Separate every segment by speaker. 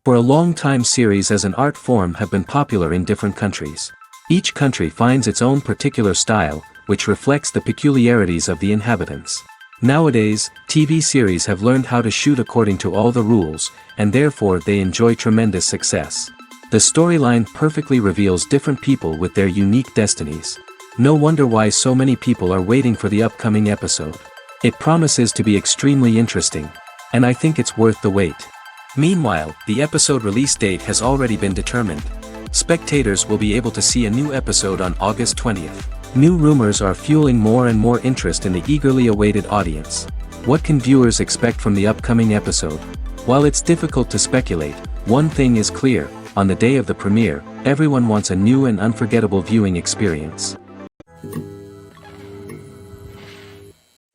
Speaker 1: For a long time, series as an art form have been popular in different countries. Each country finds its own particular style, which reflects the peculiarities of the inhabitants. Nowadays, TV series have learned how to shoot according to all the rules, and therefore they enjoy tremendous success. The storyline perfectly reveals different people with their unique destinies. No wonder why so many people are waiting for the upcoming episode. It promises to be extremely interesting, and I think it's worth the wait. Meanwhile, the episode release date has already been determined. Spectators will be able to see a new episode on August 20th. New rumors are fueling more and more interest in the eagerly awaited audience. What can viewers expect from the upcoming episode? While it's difficult to speculate, one thing is clear: on the day of the premiere, everyone wants a new and unforgettable viewing experience.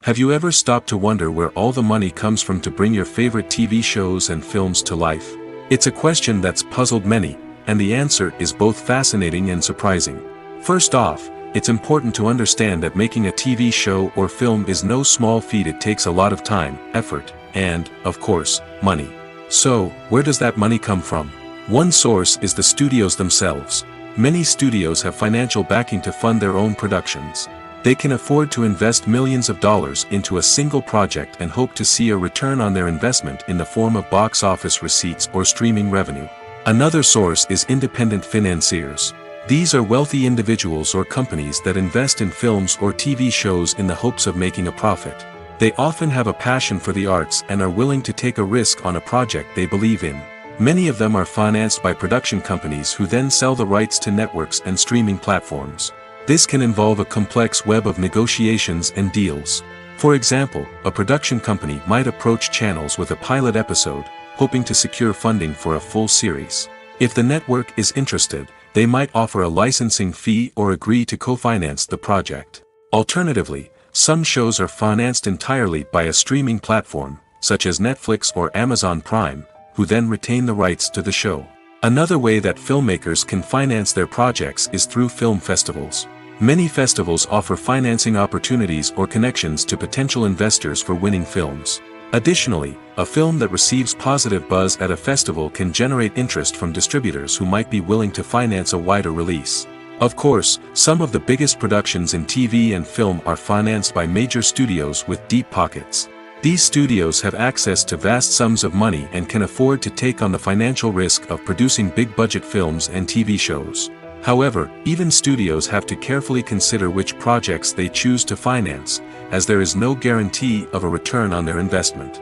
Speaker 2: Have you ever stopped to wonder where all the money comes from to bring your favorite TV shows and films to life? It's a question that's puzzled many, and the answer is both fascinating and surprising. First off, it's important to understand that making a TV show or film is no small feat. It takes a lot of time, effort, and, of course, money. So, where does that money come from? One source is the studios themselves. Many studios have financial backing to fund their own productions. They can afford to invest millions of dollars into a single project and hope to see a return on their investment in the form of box office receipts or streaming revenue. Another source is independent financiers. These are wealthy individuals or companies that invest in films or TV shows in the hopes of making a profit. They often have a passion for the arts and are willing to take a risk on a project they believe in. Many of them are financed by production companies who then sell the rights to networks and streaming platforms. This can involve a complex web of negotiations and deals. For example, a production company might approach channels with a pilot episode, hoping to secure funding for a full series. If the network is interested, they might offer a licensing fee or agree to co-finance the project. Alternatively, some shows are financed entirely by a streaming platform, such as Netflix or Amazon Prime, who then retain the rights to the show. Another way that filmmakers can finance their projects is through film festivals. Many festivals offer financing opportunities or connections to potential investors for winning films. Additionally, a film that receives positive buzz at a festival can generate interest from distributors who might be willing to finance a wider release. Of course, some of the biggest productions in TV and film are financed by major studios with deep pockets. These studios have access to vast sums of money and can afford to take on the financial risk of producing big-budget films and TV shows. However, even studios have to carefully consider which projects they choose to finance, as there is no guarantee of a return on their investment.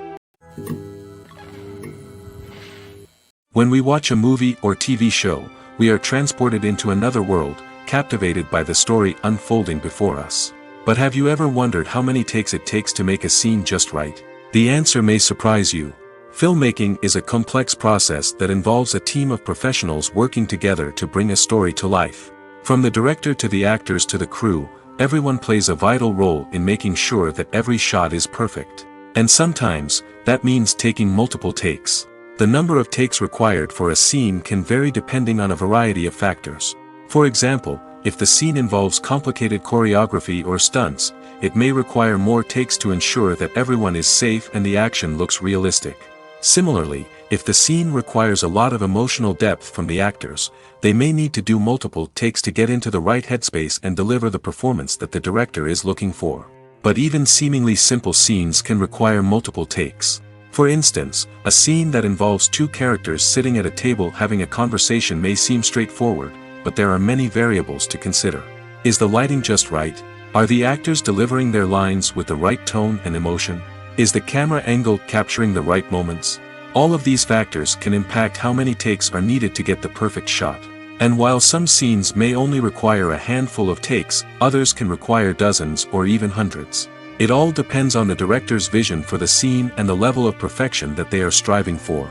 Speaker 2: When we watch a movie or TV show, we are transported into another world, captivated by the story unfolding before us. But have you ever wondered how many takes it takes to make a scene just right? The answer may surprise you. Filmmaking is a complex process that involves a team of professionals working together to bring a story to life. From the director to the actors to the crew, everyone plays a vital role in making sure that every shot is perfect. And sometimes, that means taking multiple takes. The number of takes required for a scene can vary depending on a variety of factors. For example, if the scene involves complicated choreography or stunts, it may require more takes to ensure that everyone is safe and the action looks realistic. Similarly, if the scene requires a lot of emotional depth from the actors, they may need to do multiple takes to get into the right headspace and deliver the performance that the director is looking for. But even seemingly simple scenes can require multiple takes. For instance, a scene that involves two characters sitting at a table having a conversation may seem straightforward, but there are many variables to consider. Is the lighting just right? Are the actors delivering their lines with the right tone and emotion? Is the camera angle capturing the right moments? All of these factors can impact how many takes are needed to get the perfect shot. And while some scenes may only require a handful of takes, others can require dozens or even hundreds. It all depends on the director's vision for the scene and the level of perfection that they are striving for.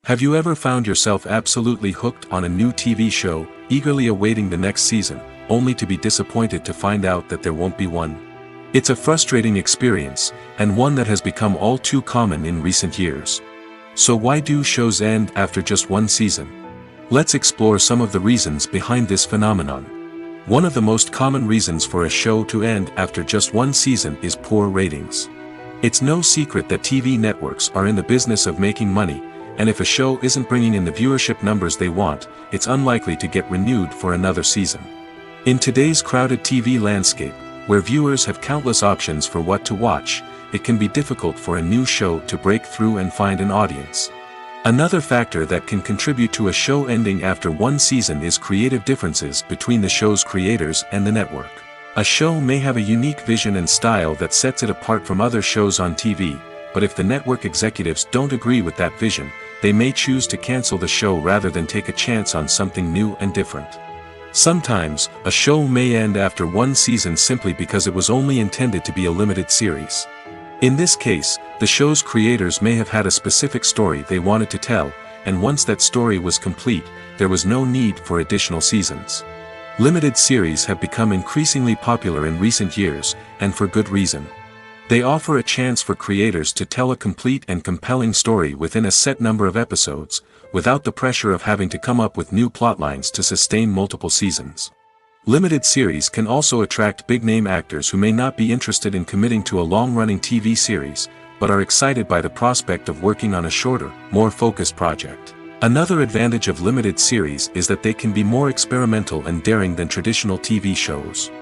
Speaker 2: Have you ever found yourself absolutely hooked on a new TV show, eagerly awaiting the next season, only to be disappointed to find out that there won't be one? It's a frustrating experience, and one that has become all too common in recent years. So why do shows end after just one season? Let's explore some of the reasons behind this phenomenon. One of the most common reasons for a show to end after just one season is poor ratings. It's no secret that TV networks are in the business of making money, and if a show isn't bringing in the viewership numbers they want, it's unlikely to get renewed for another season. In today's crowded TV landscape, where viewers have countless options for what to watch, it can be difficult for a new show to break through and find an audience. Another factor that can contribute to a show ending after one season is creative differences between the show's creators and the network. A show may have a unique vision and style that sets it apart from other shows on TV, but if the network executives don't agree with that vision, they may choose to cancel the show rather than take a chance on something new and different. Sometimes, a show may end after one season simply because it was only intended to be a limited series. In this case, the show's creators may have had a specific story they wanted to tell, and once that story was complete, there was no need for additional seasons. Limited series have become increasingly popular in recent years, and for good reason. They offer a chance for creators to tell a complete and compelling story within a set number of episodes, without the pressure of having to come up with new plotlines to sustain multiple seasons. Limited series can also attract big-name actors who may not be interested in committing to a long-running TV series, but are excited by the prospect of working on a shorter, more focused project. Another advantage of limited series is that they can be more experimental and daring than traditional TV shows.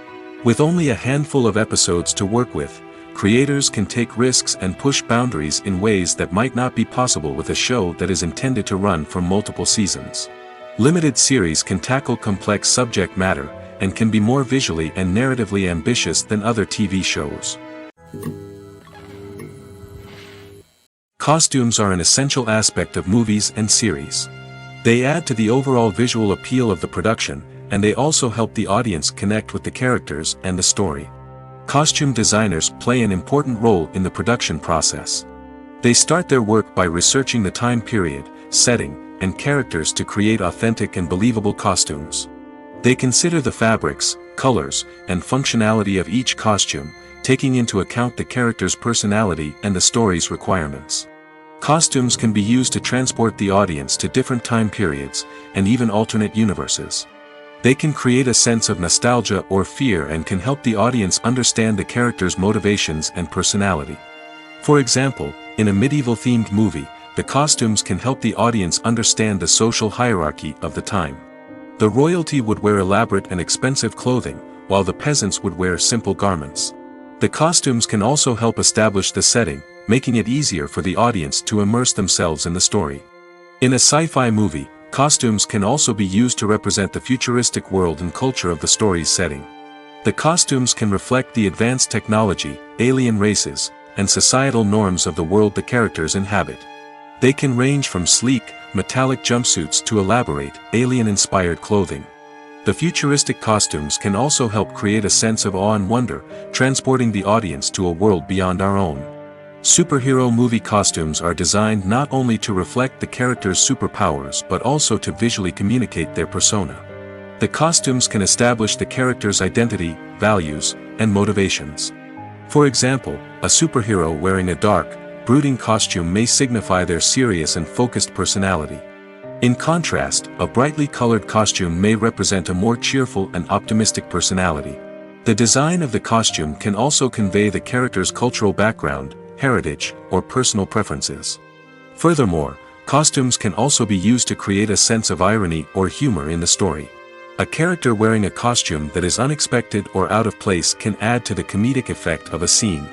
Speaker 2: With only a handful of episodes to work with, creators can take risks and push boundaries in ways that might not be possible with a show that is intended to run for multiple seasons. Limited series can tackle complex subject matter, and can be more visually and narratively ambitious than other TV shows. Costumes are an essential aspect of movies and series. They add to the overall visual appeal of the production, and they also help the audience connect with the characters and the story. Costume designers play an important role in the production process. They start their work by researching the time period, setting, and characters to create authentic and believable costumes. They consider the fabrics, colors, and functionality of each costume, taking into account the character's personality and the story's requirements. Costumes can be used to transport the audience to different time periods, and even alternate universes. They can create a sense of nostalgia or fear and can help the audience understand the character's motivations and personality. For example, in a medieval-themed movie, the costumes can help the audience understand the social hierarchy of the time. The royalty would wear elaborate and expensive clothing, while the peasants would wear simple garments. The costumes can also help establish the setting, making it easier for the audience to immerse themselves in the story. In a sci-fi movie, costumes can also be used to represent the futuristic world and culture of the story's setting. The costumes can reflect the advanced technology, alien races, and societal norms of the world the characters inhabit. They can range from sleek, metallic jumpsuits to elaborate, alien-inspired clothing. The futuristic costumes can also help create a sense of awe and wonder, transporting the audience to a world beyond our own. Superhero movie costumes are designed not only to reflect the character's superpowers but also to visually communicate their persona. The costumes can establish the character's identity, values, and motivations. For example, a superhero wearing a dark, brooding costume may signify their serious and focused personality. In contrast, a brightly colored costume may represent a more cheerful and optimistic personality. The design of the costume can also convey the character's cultural background, heritage, or personal preferences. Furthermore, costumes can also be used to create a sense of irony or humor in the story. A character wearing a costume that is unexpected or out of place can add to the comedic effect of a scene.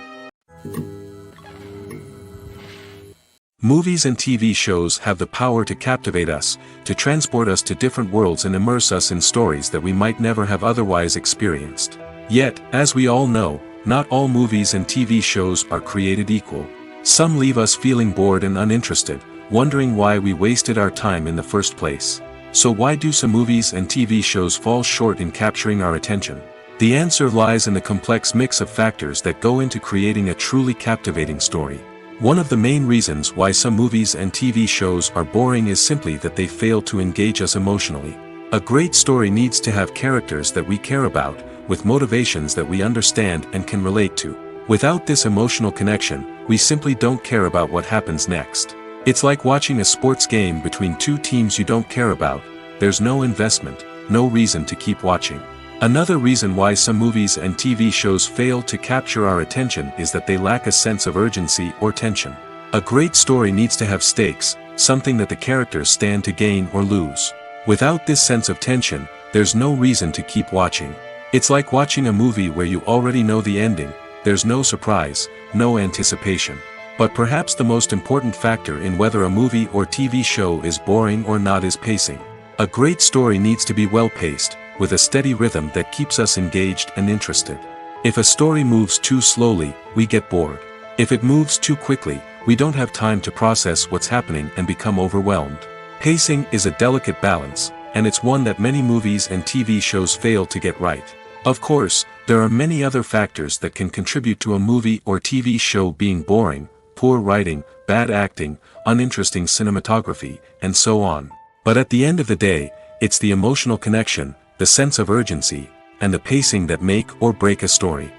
Speaker 2: Movies and TV shows have the power to captivate us, to transport us to different worlds and immerse us in stories that we might never have otherwise experienced. Yet, as we all know, not all movies and TV shows are created equal. Some leave us feeling bored and uninterested, wondering why we wasted our time in the first place. So why do some movies and TV shows fall short in capturing our attention? The answer lies in the complex mix of factors that go into creating a truly captivating story. One of the main reasons why some movies and TV shows are boring is simply that they fail to engage us emotionally. A great story needs to have characters that we care about, with motivations that we understand and can relate to. Without this emotional connection, we simply don't care about what happens next. It's like watching a sports game between two teams you don't care about. There's no investment, no reason to keep watching. Another reason why some movies and TV shows fail to capture our attention is that they lack a sense of urgency or tension. A great story needs to have stakes, something that the characters stand to gain or lose. Without this sense of tension, there's no reason to keep watching. It's like watching a movie where you already know the ending, there's no surprise, no anticipation. But perhaps the most important factor in whether a movie or TV show is boring or not is pacing. A great story needs to be well-paced, with a steady rhythm that keeps us engaged and interested. If a story moves too slowly, we get bored. If it moves too quickly, we don't have time to process what's happening and become overwhelmed. Pacing is a delicate balance, and it's one that many movies and TV shows fail to get right. Of course, there are many other factors that can contribute to a movie or TV show being boring: poor writing, bad acting, uninteresting cinematography, and so on. But at the end of the day, it's the emotional connection, the sense of urgency, and the pacing that make or break a story.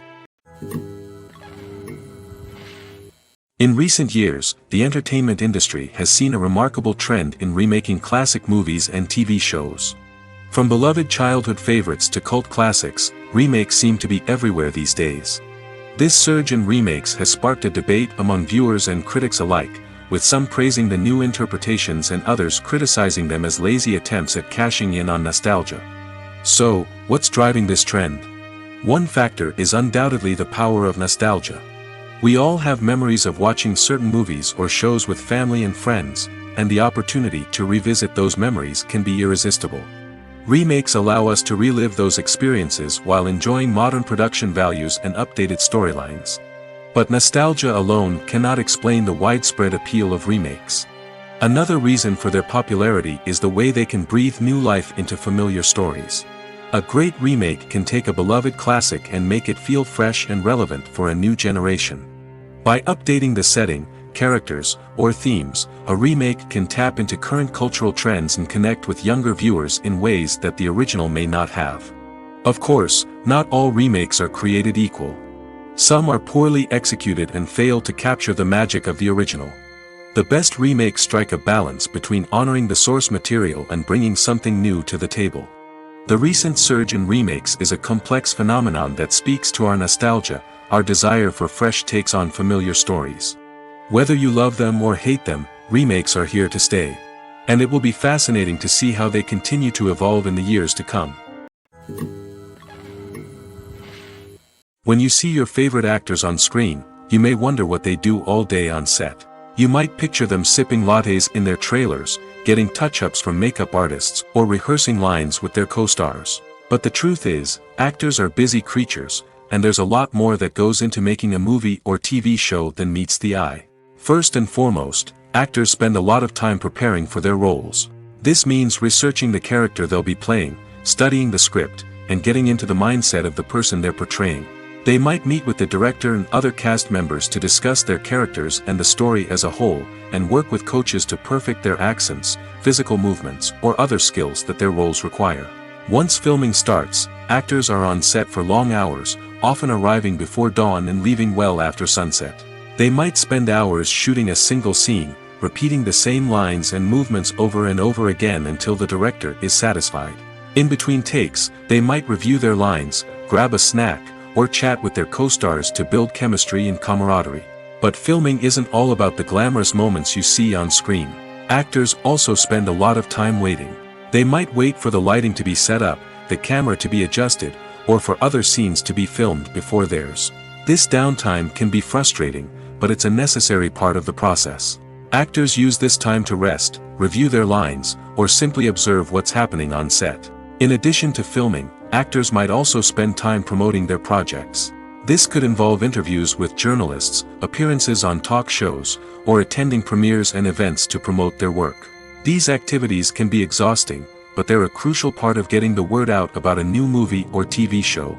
Speaker 2: In recent years, the entertainment industry has seen a remarkable trend in remaking classic movies and TV shows. From beloved childhood favorites to cult classics, remakes seem to be everywhere these days. This surge in remakes has sparked a debate among viewers and critics alike, with some praising the new interpretations and others criticizing them as lazy attempts at cashing in on nostalgia. So, what's driving this trend? One factor is undoubtedly the power of nostalgia. We all have memories of watching certain movies or shows with family and friends, and the opportunity to revisit those memories can be irresistible. Remakes allow us to relive those experiences while enjoying modern production values and updated storylines. But nostalgia alone cannot explain the widespread appeal of remakes. Another reason for their popularity is the way they can breathe new life into familiar stories. A great remake can take a beloved classic and make it feel fresh and relevant for a new generation. By updating the setting, characters, or themes, a remake can tap into current cultural trends and connect with younger viewers in ways that the original may not have. Of course, not all remakes are created equal. Some are poorly executed and fail to capture the magic of the original. The best remakes strike a balance between honoring the source material and bringing something new to the table. The recent surge in remakes is a complex phenomenon that speaks to our nostalgia, our desire for fresh takes on familiar stories. Whether you love them or hate them, remakes are here to stay. And it will be fascinating to see how they continue to evolve in the years to come. When you see your favorite actors on screen, you may wonder what they do all day on set. You might picture them sipping lattes in their trailers, getting touch-ups from makeup artists, or rehearsing lines with their co-stars. But the truth is, actors are busy creatures, and there's a lot more that goes into making a movie or TV show than meets the eye. First and foremost, actors spend a lot of time preparing for their roles. This means researching the character they'll be playing, studying the script, and getting into the mindset of the person they're portraying. They might meet with the director and other cast members to discuss their characters and the story as a whole, and work with coaches to perfect their accents, physical movements, or other skills that their roles require. Once filming starts, actors are on set for long hours, often arriving before dawn and leaving well after sunset. They might spend hours shooting a single scene, repeating the same lines and movements over and over again until the director is satisfied. In between takes, they might review their lines, grab a snack, or chat with their co-stars to build chemistry and camaraderie. But filming isn't all about the glamorous moments you see on screen. Actors also spend a lot of time waiting. They might wait for the lighting to be set up, the camera to be adjusted, or for other scenes to be filmed before theirs. This downtime can be frustrating, but it's a necessary part of the process. Actors use this time to rest, review their lines, or simply observe what's happening on set. In addition to filming, actors might also spend time promoting their projects. This could involve interviews with journalists, appearances on talk shows, or attending premieres and events to promote their work. These activities can be exhausting, but they're a crucial part of getting the word out about a new movie or TV show.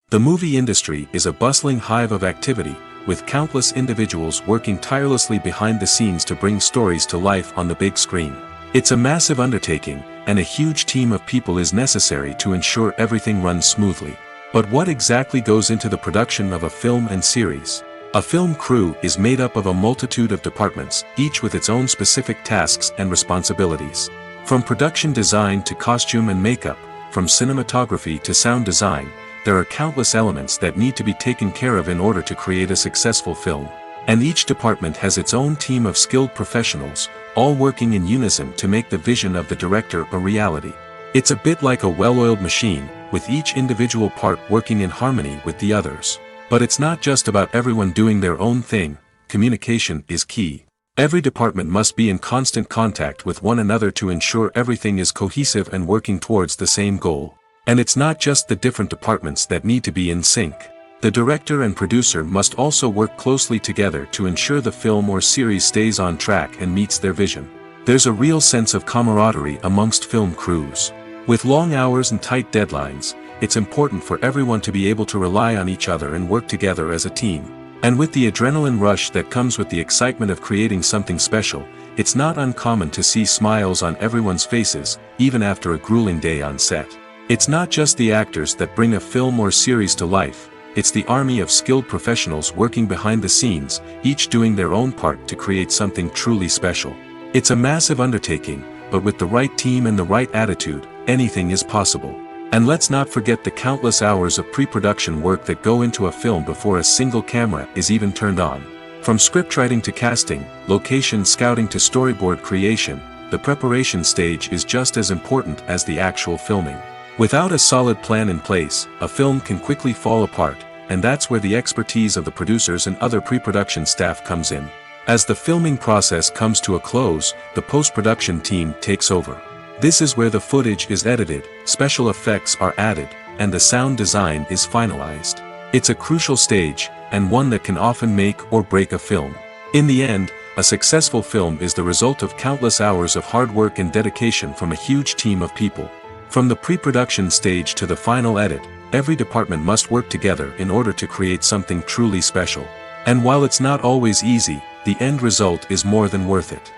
Speaker 2: The movie industry is a bustling hive of activity, with countless individuals working tirelessly behind the scenes to bring stories to life on the big screen. It's a massive undertaking, and a huge team of people is necessary to ensure everything runs smoothly. But what exactly goes into the production of a film and series? A film crew is made up of a multitude of departments, each with its own specific tasks and responsibilities. From production design to costume and makeup, from cinematography to sound design, there are countless elements that need to be taken care of in order to create a successful film. And each department has its own team of skilled professionals, all working in unison to make the vision of the director a reality. It's a bit like a well-oiled machine, with each individual part working in harmony with the others. But it's not just about everyone doing their own thing. Communication is key. Every department must be in constant contact with one another to ensure everything is cohesive and working towards the same goal. And it's not just the different departments that need to be in sync. The director and producer must also work closely together to ensure the film or series stays on track and meets their vision. There's a real sense of camaraderie amongst film crews. With long hours and tight deadlines, it's important for everyone to be able to rely on each other and work together as a team. And with the adrenaline rush that comes with the excitement of creating something special, it's not uncommon to see smiles on everyone's faces, even after a grueling day on set. It's not just the actors that bring a film or series to life. It's the army of skilled professionals working behind the scenes, each doing their own part to create something truly special. It's a massive undertaking, but with the right team and the right attitude, anything is possible. And let's not forget the countless hours of pre-production work that go into a film before a single camera is even turned on. From scriptwriting to casting, location scouting to storyboard creation, the preparation stage is just as important as the actual filming. Without a solid plan in place, a film can quickly fall apart, and that's where the expertise of the producers and other pre-production staff comes in. As the filming process comes to a close, the post-production team takes over. This is where the footage is edited, special effects are added, and the sound design is finalized. It's a crucial stage, and one that can often make or break a film. In the end, a successful film is the result of countless hours of hard work and dedication from a huge team of people. From the pre-production stage to the final edit, every department must work together in order to create something truly special. And while it's not always easy, the end result is more than worth it.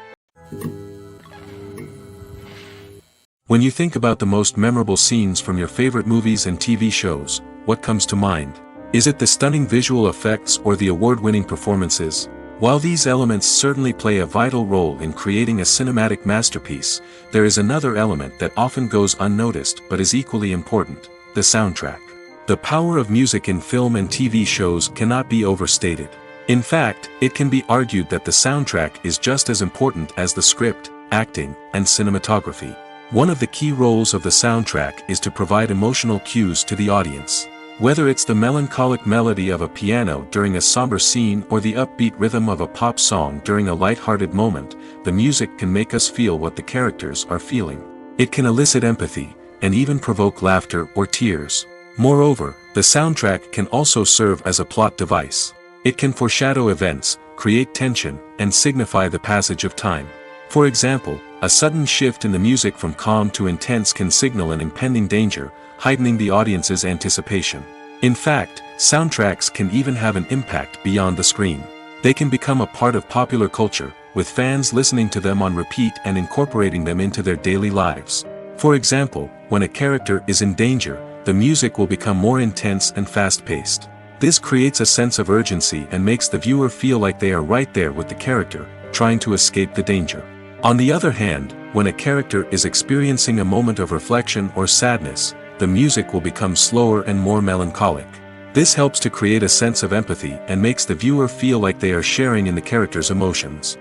Speaker 2: When you think about the most memorable scenes from your favorite movies and TV shows, what comes to mind? Is it the stunning visual effects or the award-winning performances? While these elements certainly play a vital role in creating a cinematic masterpiece, there is another element that often goes unnoticed but is equally important: the soundtrack. The power of music in film and TV shows cannot be overstated. In fact, it can be argued that the soundtrack is just as important as the script, acting, and cinematography. One of the key roles of the soundtrack is to provide emotional cues to the audience. Whether it's the melancholic melody of a piano during a somber scene or the upbeat rhythm of a pop song during a light-hearted moment, the music can make us feel what the characters are feeling. It can elicit empathy, and even provoke laughter or tears. Moreover, the soundtrack can also serve as a plot device. It can foreshadow events, create tension, and signify the passage of time. For example, a sudden shift in the music from calm to intense can signal an impending danger, heightening the audience's anticipation. In fact, soundtracks can even have an impact beyond the screen. They can become a part of popular culture, with fans listening to them on repeat and incorporating them into their daily lives. For example, when a character is in danger, the music will become more intense and fast-paced. This creates a sense of urgency and makes the viewer feel like they are right there with the character, trying to escape the danger. On the other hand, when a character is experiencing a moment of reflection or sadness, the music will become slower and more melancholic. This helps to create a sense of empathy and makes the viewer feel like they are sharing in the character's emotions.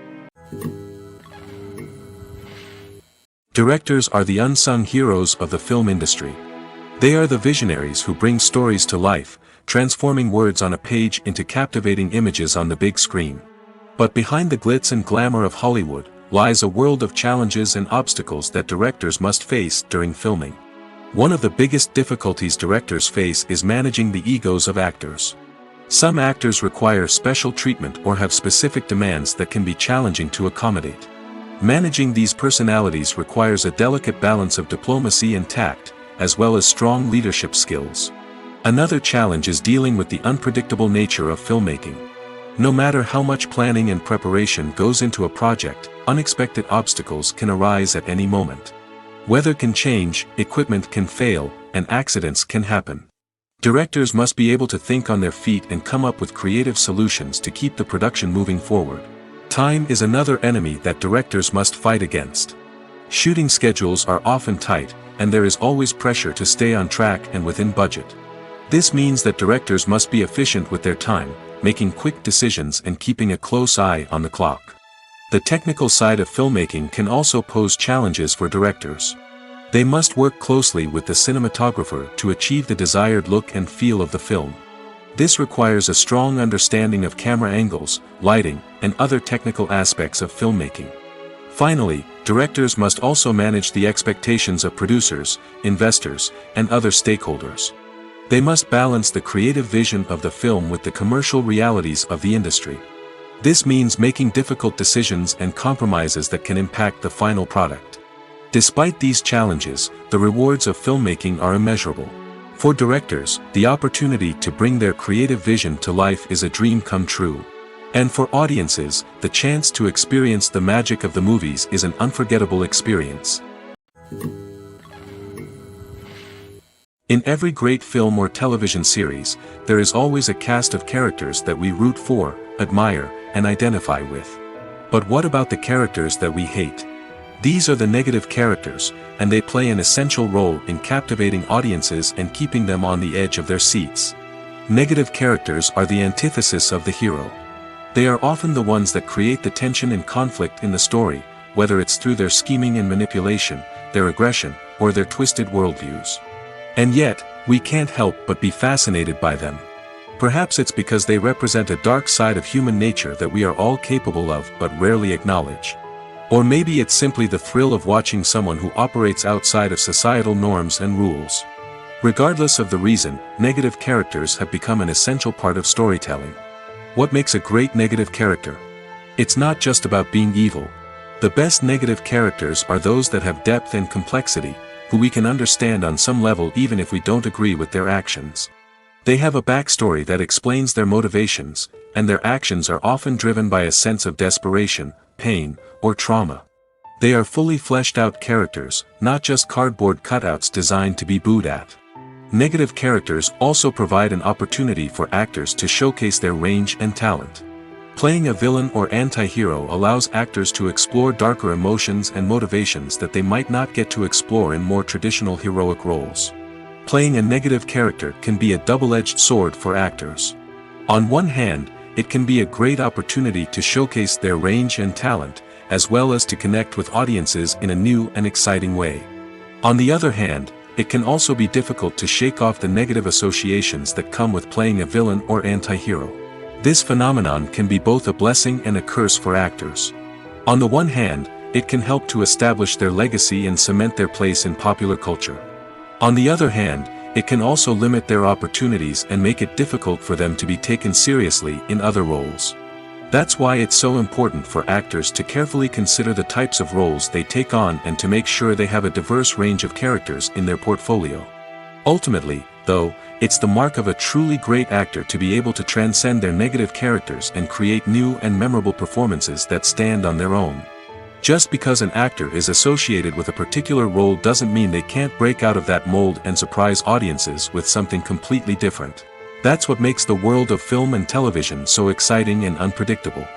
Speaker 2: Directors are the unsung heroes of the film industry. They are the visionaries who bring stories to life, transforming words on a page into captivating images on the big screen. But behind the glitz and glamour of Hollywood, lies a world of challenges and obstacles that directors must face during filming. One of the biggest difficulties directors face is managing the egos of actors. Some actors require special treatment or have specific demands that can be challenging to accommodate. Managing these personalities requires a delicate balance of diplomacy and tact, as well as strong leadership skills. Another challenge is dealing with the unpredictable nature of filmmaking. No matter how much planning and preparation goes into a project, unexpected obstacles can arise at any moment. Weather can change, equipment can fail, and accidents can happen. Directors must be able to think on their feet and come up with creative solutions to keep the production moving forward. Time is another enemy that directors must fight against. Shooting schedules are often tight, and there is always pressure to stay on track and within budget. This means that directors must be efficient with their time, making quick decisions and keeping a close eye on the clock. The technical side of filmmaking can also pose challenges for directors. They must work closely with the cinematographer to achieve the desired look and feel of the film. This requires a strong understanding of camera angles, lighting, and other technical aspects of filmmaking. Finally, directors must also manage the expectations of producers, investors, and other stakeholders. They must balance the creative vision of the film with the commercial realities of the industry. This means making difficult decisions and compromises that can impact the final product. Despite these challenges, the rewards of filmmaking are immeasurable. For directors, the opportunity to bring their creative vision to life is a dream come true. And for audiences, the chance to experience the magic of the movies is an unforgettable experience. In every great film or television series, there is always a cast of characters that we root for, admire, and identify with. But what about the characters that we hate? These are the negative characters, and they play an essential role in captivating audiences and keeping them on the edge of their seats. Negative characters are the antithesis of the hero. They are often the ones that create the tension and conflict in the story, whether it's through their scheming and manipulation, their aggression, or their twisted worldviews. And yet, we can't help but be fascinated by them. Perhaps it's because they represent a dark side of human nature that we are all capable of but rarely acknowledge. Or maybe it's simply the thrill of watching someone who operates outside of societal norms and rules. Regardless of the reason, negative characters have become an essential part of storytelling. What makes a great negative character? It's not just about being evil. The best negative characters are those that have depth and complexity, who we can understand on some level even if we don't agree with their actions. They have a backstory that explains their motivations, and their actions are often driven by a sense of desperation, pain, or trauma. They are fully fleshed out characters, not just cardboard cutouts designed to be booed at. Negative characters also provide an opportunity for actors to showcase their range and talent. Playing a villain or anti-hero allows actors to explore darker emotions and motivations that they might not get to explore in more traditional heroic roles. Playing a negative character can be a double-edged sword for actors. On one hand, it can be a great opportunity to showcase their range and talent, as well as to connect with audiences in a new and exciting way. On the other hand, it can also be difficult to shake off the negative associations that come with playing a villain or anti-hero. This phenomenon can be both a blessing and a curse for actors. On the one hand, it can help to establish their legacy and cement their place in popular culture. On the other hand, it can also limit their opportunities and make it difficult for them to be taken seriously in other roles. That's why it's so important for actors to carefully consider the types of roles they take on and to make sure they have a diverse range of characters in their portfolio. Ultimately, though, it's the mark of a truly great actor to be able to transcend their negative characters and create new and memorable performances that stand on their own. Just because an actor is associated with a particular role doesn't mean they can't break out of that mold and surprise audiences with something completely different. That's what makes the world of film and television so exciting and unpredictable.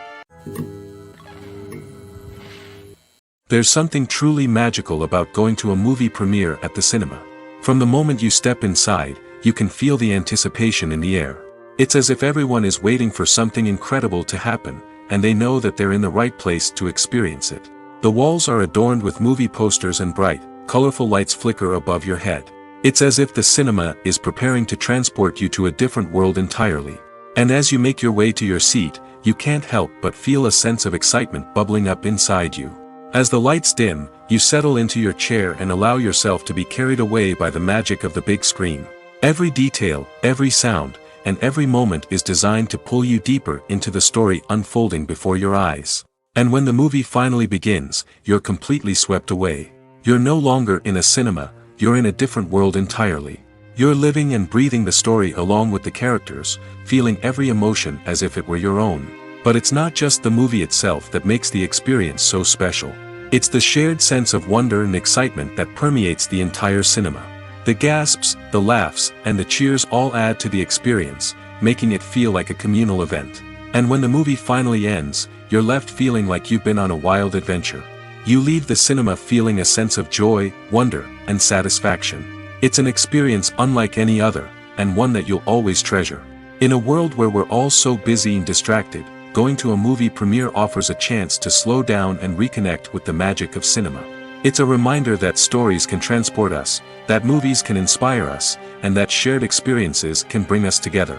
Speaker 2: There's something truly magical about going to a movie premiere at the cinema. From the moment you step inside, you can feel the anticipation in the air. It's as if everyone is waiting for something incredible to happen, and they know that they're in the right place to experience it. The walls are adorned with movie posters and bright, colorful lights flicker above your head. It's as if the cinema is preparing to transport you to a different world entirely. And as you make your way to your seat, you can't help but feel a sense of excitement bubbling up inside you. As the lights dim, you settle into your chair and allow yourself to be carried away by the magic of the big screen. Every detail, every sound, and every moment is designed to pull you deeper into the story unfolding before your eyes. And when the movie finally begins, you're completely swept away. You're no longer in a cinema, you're in a different world entirely. You're living and breathing the story along with the characters, feeling every emotion as if it were your own. But it's not just the movie itself that makes the experience so special. It's the shared sense of wonder and excitement that permeates the entire cinema. The gasps, the laughs, and the cheers all add to the experience, making it feel like a communal event. And when the movie finally ends, you're left feeling like you've been on a wild adventure. You leave the cinema feeling a sense of joy, wonder, and satisfaction. It's an experience unlike any other, and one that you'll always treasure. In a world where we're all so busy and distracted, going to a movie premiere offers a chance to slow down and reconnect with the magic of cinema. It's a reminder that stories can transport us, that movies can inspire us, and that shared experiences can bring us together.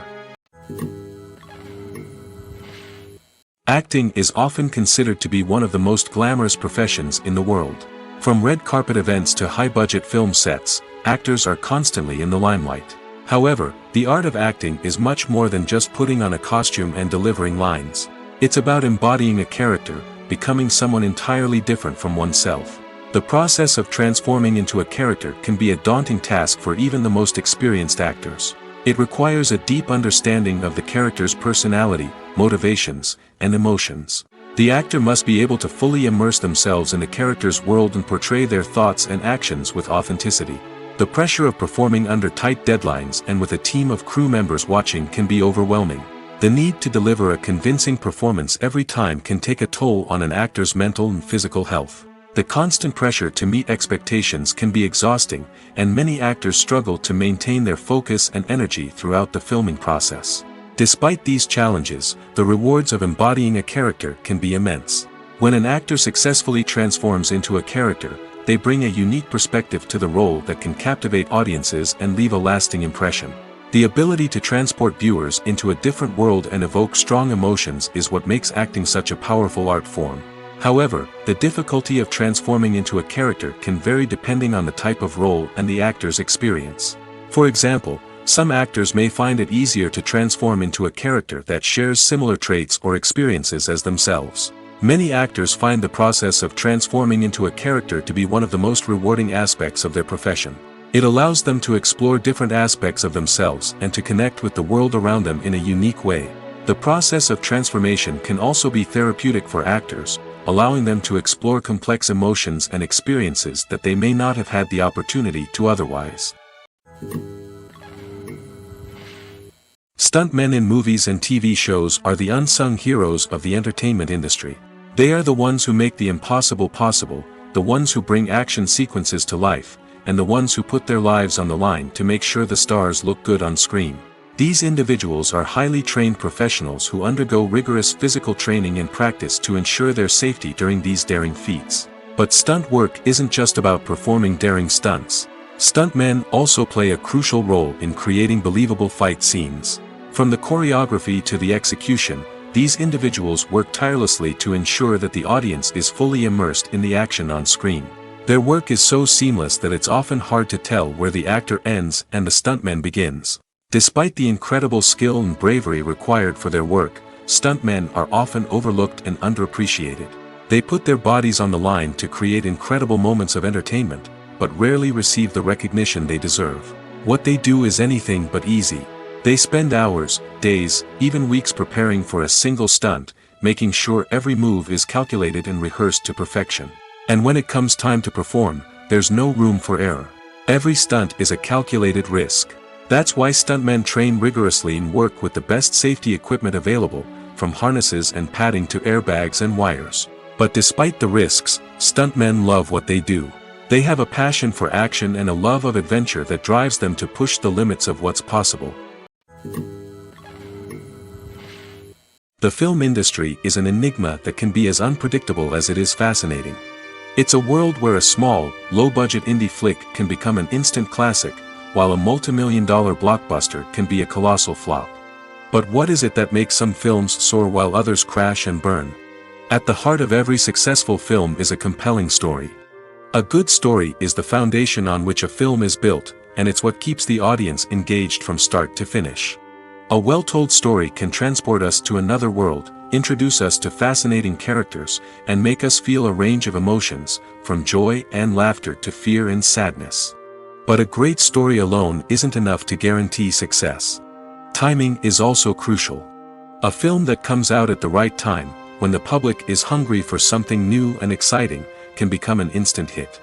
Speaker 2: Acting is often considered to be one of the most glamorous professions in the world. From red carpet events to high-budget film sets, actors are constantly in the limelight. However, the art of acting is much more than just putting on a costume and delivering lines. It's about embodying a character, becoming someone entirely different from oneself. The process of transforming into a character can be a daunting task for even the most experienced actors. It requires a deep understanding of the character's personality, motivations, and emotions. The actor must be able to fully immerse themselves in the character's world and portray their thoughts and actions with authenticity. The pressure of performing under tight deadlines and with a team of crew members watching can be overwhelming. The need to deliver a convincing performance every time can take a toll on an actor's mental and physical health. The constant pressure to meet expectations can be exhausting, and many actors struggle to maintain their focus and energy throughout the filming process. Despite these challenges, the rewards of embodying a character can be immense. When an actor successfully transforms into a character, they bring a unique perspective to the role that can captivate audiences and leave a lasting impression. The ability to transport viewers into a different world and evoke strong emotions is what makes acting such a powerful art form. However, the difficulty of transforming into a character can vary depending on the type of role and the actor's experience. For example, some actors may find it easier to transform into a character that shares similar traits or experiences as themselves. Many actors find the process of transforming into a character to be one of the most rewarding aspects of their profession. It allows them to explore different aspects of themselves and to connect with the world around them in a unique way. The process of transformation can also be therapeutic for actors, allowing them to explore complex emotions and experiences that they may not have had the opportunity to otherwise. Stuntmen in movies and TV shows are the unsung heroes of the entertainment industry. They are the ones who make the impossible possible, the ones who bring action sequences to life, and the ones who put their lives on the line to make sure the stars look good on screen. These individuals are highly trained professionals who undergo rigorous physical training and practice to ensure their safety during these daring feats. But stunt work isn't just about performing daring stunts. Stuntmen also play a crucial role in creating believable fight scenes. From the choreography to the execution, these individuals work tirelessly to ensure that the audience is fully immersed in the action on screen. Their work is so seamless that it's often hard to tell where the actor ends and the stuntman begins. Despite the incredible skill and bravery required for their work, stuntmen are often overlooked and underappreciated. They put their bodies on the line to create incredible moments of entertainment, but rarely receive the recognition they deserve. What they do is anything but easy. They spend hours, days, even weeks preparing for a single stunt, making sure every move is calculated and rehearsed to perfection. And when it comes time to perform, there's no room for error. Every stunt is a calculated risk. That's why stuntmen train rigorously and work with the best safety equipment available, from harnesses and padding to airbags and wires. But despite the risks, stuntmen love what they do. They have a passion for action and a love of adventure that drives them to push the limits of what's possible. The film industry is an enigma that can be as unpredictable as it is fascinating. It's a world where a small, low-budget indie flick can become an instant classic, while a multi-million-dollar blockbuster can be a colossal flop. But what is it that makes some films soar while others crash and burn? At the heart of every successful film is a compelling story. A good story is the foundation on which a film is built, and it's what keeps the audience engaged from start to finish. A well-told story can transport us to another world, introduce us to fascinating characters, and make us feel a range of emotions, from joy and laughter to fear and sadness. But a great story alone isn't enough to guarantee success. Timing is also crucial. A film that comes out at the right time, when the public is hungry for something new and exciting, can become an instant hit.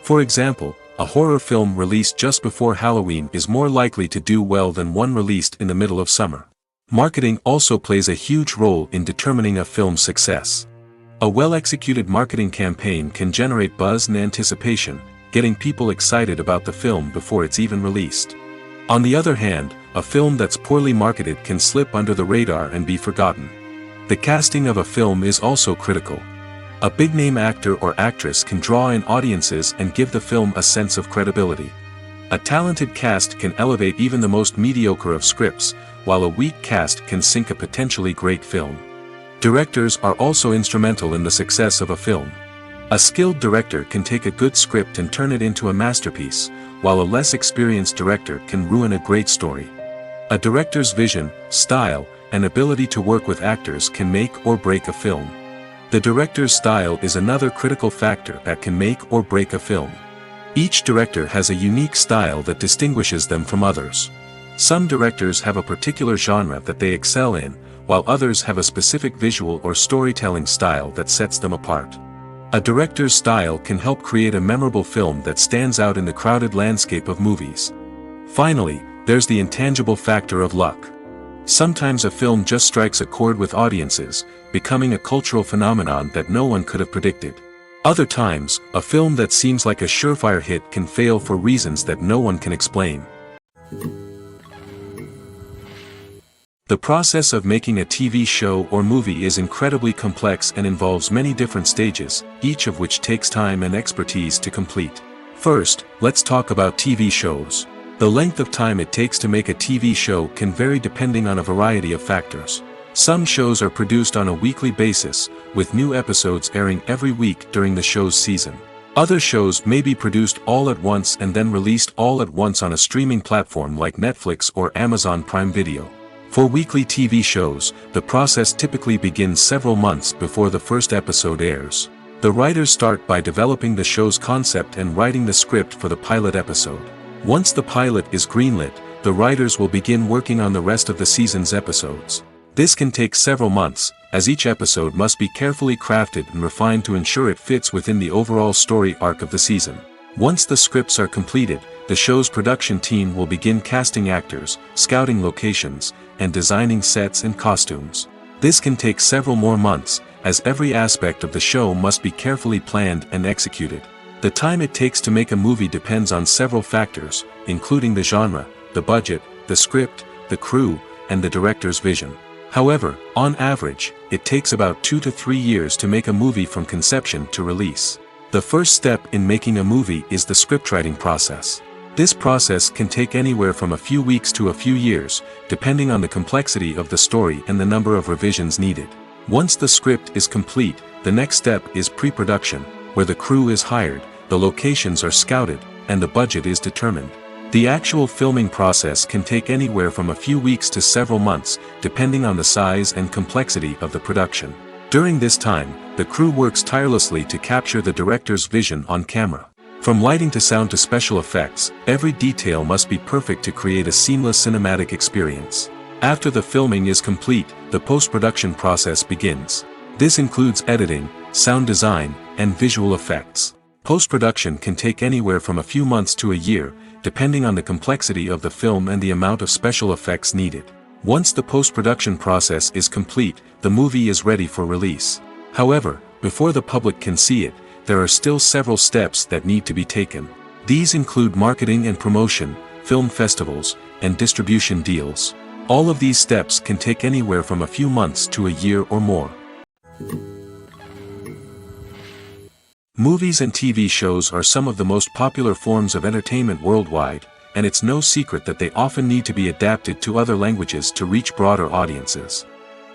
Speaker 2: For example, a horror film released just before Halloween is more likely to do well than one released in the middle of summer. Marketing also plays a huge role in determining a film's success. A well-executed marketing campaign can generate buzz and anticipation, getting people excited about the film before it's even released. On the other hand, a film that's poorly marketed can slip under the radar and be forgotten. The casting of a film is also critical. A big-name actor or actress can draw in audiences and give the film a sense of credibility. A talented cast can elevate even the most mediocre of scripts, while a weak cast can sink a potentially great film. Directors are also instrumental in the success of a film. A skilled director can take a good script and turn it into a masterpiece, while a less experienced director can ruin a great story. A director's vision, style, and ability to work with actors can make or break a film. The director's style is another critical factor that can make or break a film. Each director has a unique style that distinguishes them from others. Some directors have a particular genre that they excel in, while others have a specific visual or storytelling style that sets them apart. A director's style can help create a memorable film that stands out in the crowded landscape of movies. Finally, there's the intangible factor of luck. Sometimes a film just strikes a chord with audiences, becoming a cultural phenomenon that no one could have predicted. Other times, a film that seems like a surefire hit can fail for reasons that no one can explain. The process of making a TV show or movie is incredibly complex and involves many different stages, each of which takes time and expertise to complete. First, let's talk about TV shows. The length of time it takes to make a TV show can vary depending on a variety of factors. Some shows are produced on a weekly basis, with new episodes airing every week during the show's season. Other shows may be produced all at once and then released all at once on a streaming platform like Netflix or Amazon Prime Video. For weekly TV shows, the process typically begins several months before the first episode airs. The writers start by developing the show's concept and writing the script for the pilot episode. Once the pilot is greenlit, the writers will begin working on the rest of the season's episodes. This can take several months, as each episode must be carefully crafted and refined to ensure it fits within the overall story arc of the season. Once the scripts are completed, the show's production team will begin casting actors, scouting locations, and designing sets and costumes. This can take several more months, as every aspect of the show must be carefully planned and executed. The time it takes to make a movie depends on several factors, including the genre, the budget, the script, the crew, and the director's vision. However, on average, it takes about 2 to 3 years to make a movie from conception to release. The first step in making a movie is the scriptwriting process. This process can take anywhere from a few weeks to a few years, depending on the complexity of the story and the number of revisions needed. Once the script is complete, the next step is pre-production, where the crew is hired, the locations are scouted, and the budget is determined. The actual filming process can take anywhere from a few weeks to several months, depending on the size and complexity of the production. During this time, the crew works tirelessly to capture the director's vision on camera. From lighting to sound to special effects, every detail must be perfect to create a seamless cinematic experience. After the filming is complete, the post-production process begins. This includes editing, sound design, and visual effects. Post-production can take anywhere from a few months to a year, depending on the complexity of the film and the amount of special effects needed. Once the post-production process is complete, the movie is ready for release. However, before the public can see it, there are still several steps that need to be taken. These include marketing and promotion, film festivals, and distribution deals. All of these steps can take anywhere from a few months to a year or more. Movies and TV shows are some of the most popular forms of entertainment worldwide, and it's no secret that they often need to be adapted to other languages to reach broader audiences.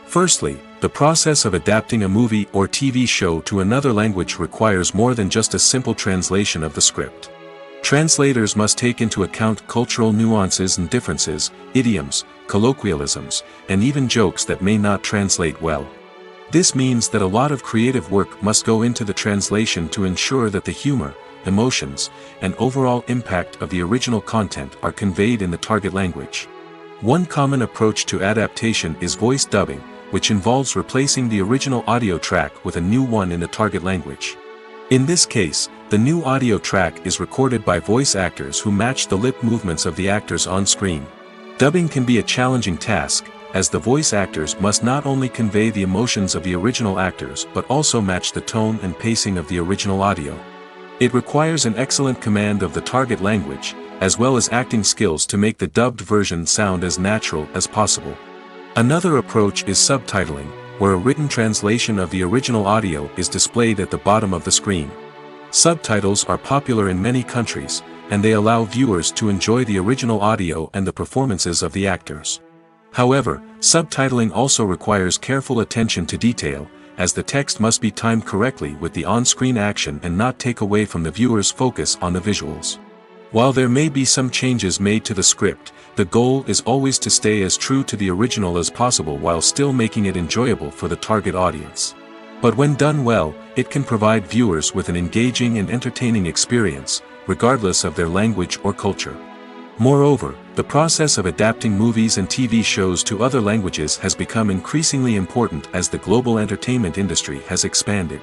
Speaker 2: Firstly, the process of adapting a movie or TV show to another language requires more than just a simple translation of the script. Translators must take into account cultural nuances and differences, idioms, colloquialisms, and even jokes that may not translate well. This means that a lot of creative work must go into the translation to ensure that the humor, emotions, and overall impact of the original content are conveyed in the target language. One common approach to adaptation is voice dubbing, which involves replacing the original audio track with a new one in the target language. In this case, the new audio track is recorded by voice actors who match the lip movements of the actors on screen. Dubbing can be a challenging task, as the voice actors must not only convey the emotions of the original actors but also match the tone and pacing of the original audio. It requires an excellent command of the target language, as well as acting skills to make the dubbed version sound as natural as possible. Another approach is subtitling, where a written translation of the original audio is displayed at the bottom of the screen. Subtitles are popular in many countries, and they allow viewers to enjoy the original audio and the performances of the actors. However, subtitling also requires careful attention to detail, as the text must be timed correctly with the on-screen action and not take away from the viewer's focus on the visuals. While there may be some changes made to the script, the goal is always to stay as true to the original as possible while still making it enjoyable for the target audience. But when done well, it can provide viewers with an engaging and entertaining experience, regardless of their language or culture. Moreover, the process of adapting movies and TV shows to other languages has become increasingly important as the global entertainment industry has expanded.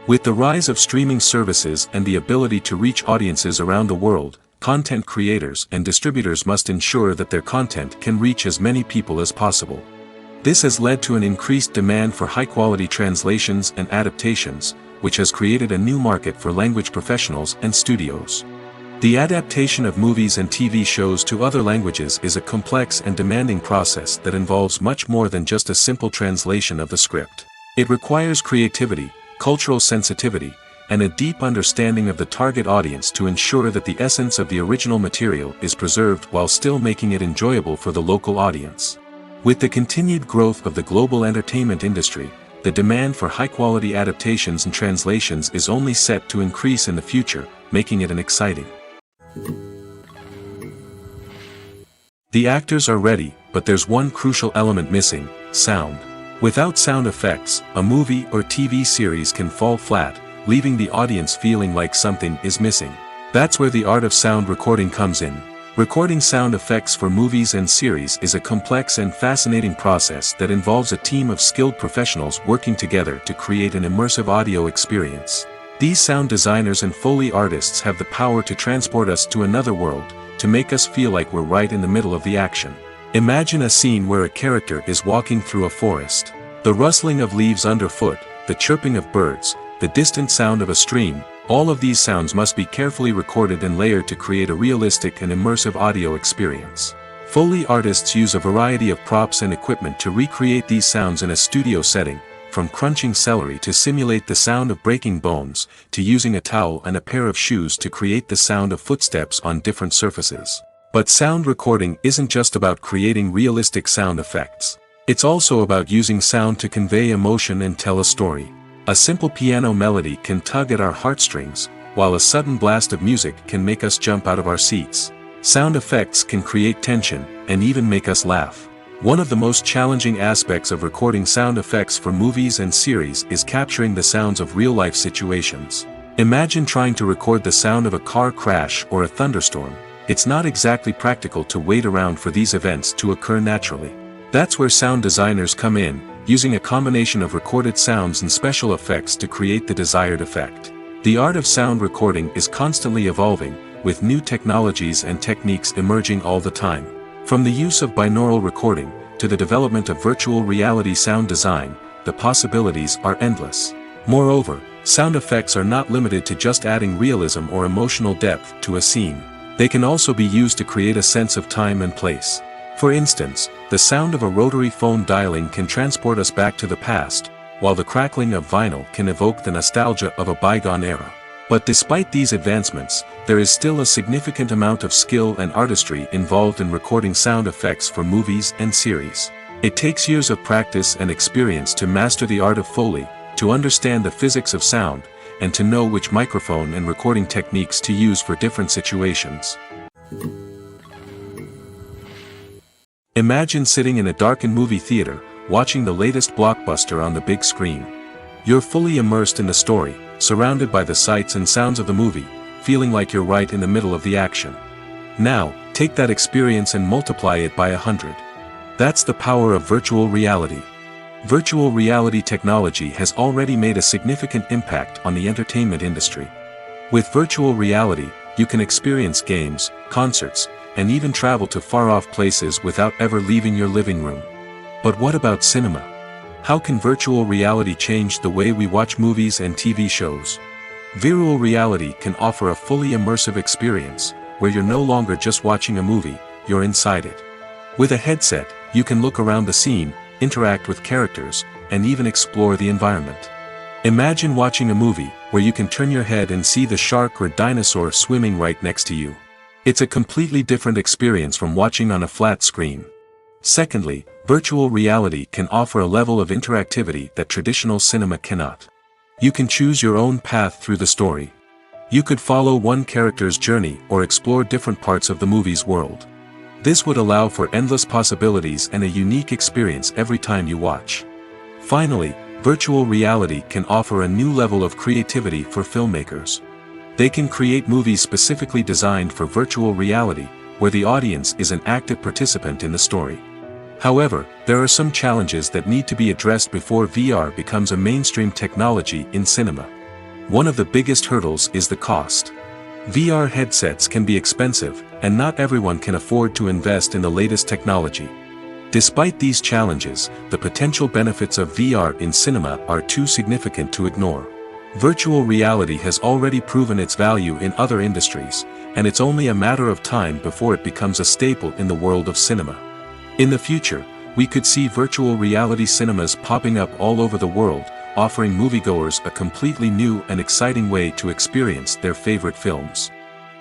Speaker 2: With the rise of streaming services and the ability to reach audiences around the world, content creators and distributors must ensure that their content can reach as many people as possible. This has led to an increased demand for high-quality translations and adaptations, which has created a new market for language professionals and studios. The adaptation of movies and TV shows to other languages is a complex and demanding process that involves much more than just a simple translation of the script. It requires creativity, cultural sensitivity, and a deep understanding of the target audience to ensure that the essence of the original material is preserved while still making it enjoyable for the local audience. With the continued growth of the global entertainment industry, the demand for high-quality adaptations and translations is only set to increase in the future, making it an exciting. The actors are ready, but there's one crucial element missing: sound. Without sound effects, a movie or TV series can fall flat, leaving the audience feeling like something is missing. That's where the art of sound recording comes in. Recording sound effects for movies and series is a complex and fascinating process that involves a team of skilled professionals working together to create an immersive audio experience. These sound designers and Foley artists have the power to transport us to another world, to make us feel like we're right in the middle of the action. Imagine a scene where a character is walking through a forest. The rustling of leaves underfoot, the chirping of birds, the distant sound of a stream, all of these sounds must be carefully recorded and layered to create a realistic and immersive audio experience. Foley artists use a variety of props and equipment to recreate these sounds in a studio setting, from crunching celery to simulate the sound of breaking bones, to using a towel and a pair of shoes to create the sound of footsteps on different surfaces. But sound recording isn't just about creating realistic sound effects. It's also about using sound to convey emotion and tell a story. A simple piano melody can tug at our heartstrings, while a sudden blast of music can make us jump out of our seats. Sound effects can create tension, and even make us laugh. One of the most challenging aspects of recording sound effects for movies and series is capturing the sounds of real-life situations. Imagine trying to record the sound of a car crash or a thunderstorm. It's not exactly practical to wait around for these events to occur naturally. That's where sound designers come in, using a combination of recorded sounds and special effects to create the desired effect. The art of sound recording is constantly evolving, with new technologies and techniques emerging all the time. From the use of binaural recording, to the development of virtual reality sound design, the possibilities are endless. Moreover, sound effects are not limited to just adding realism or emotional depth to a scene. They can also be used to create a sense of time and place. For instance, the sound of a rotary phone dialing can transport us back to the past, while the crackling of vinyl can evoke the nostalgia of a bygone era. But despite these advancements, there is still a significant amount of skill and artistry involved in recording sound effects for movies and series. It takes years of practice and experience to master the art of Foley, to understand the physics of sound, and to know which microphone and recording techniques to use for different situations. Imagine sitting in a darkened movie theater, watching the latest blockbuster on the big screen. You're fully immersed in the story, surrounded by the sights and sounds of the movie, feeling like you're right in the middle of the action. Now, take that experience and multiply it by 100. That's the power of virtual reality. Virtual reality technology has already made a significant impact on the entertainment industry. With virtual reality, you can experience games, concerts, and even travel to far-off places without ever leaving your living room. But what about cinema? How can virtual reality change the way we watch movies and TV shows? Virtual reality can offer a fully immersive experience, where you're no longer just watching a movie, you're inside it. With a headset, you can look around the scene, interact with characters, and even explore the environment. Imagine watching a movie, where you can turn your head and see the shark or dinosaur swimming right next to you. It's a completely different experience from watching on a flat screen. Secondly, virtual reality can offer a level of interactivity that traditional cinema cannot. You can choose your own path through the story. You could follow one character's journey or explore different parts of the movie's world. This would allow for endless possibilities and a unique experience every time you watch. Finally, virtual reality can offer a new level of creativity for filmmakers. They can create movies specifically designed for virtual reality, where the audience is an active participant in the story. However, there are some challenges that need to be addressed before VR becomes a mainstream technology in cinema. One of the biggest hurdles is the cost. VR headsets can be expensive, and not everyone can afford to invest in the latest technology. Despite these challenges, the potential benefits of VR in cinema are too significant to ignore. Virtual reality has already proven its value in other industries, and it's only a matter of time before it becomes a staple in the world of cinema. In the future, we could see virtual reality cinemas popping up all over the world, offering moviegoers a completely new and exciting way to experience their favorite films.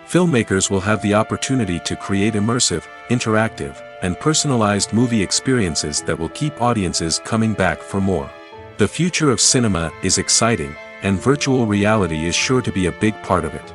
Speaker 2: Filmmakers will have the opportunity to create immersive, interactive, and personalized movie experiences that will keep audiences coming back for more. The future of cinema is exciting, and virtual reality is sure to be a big part of it.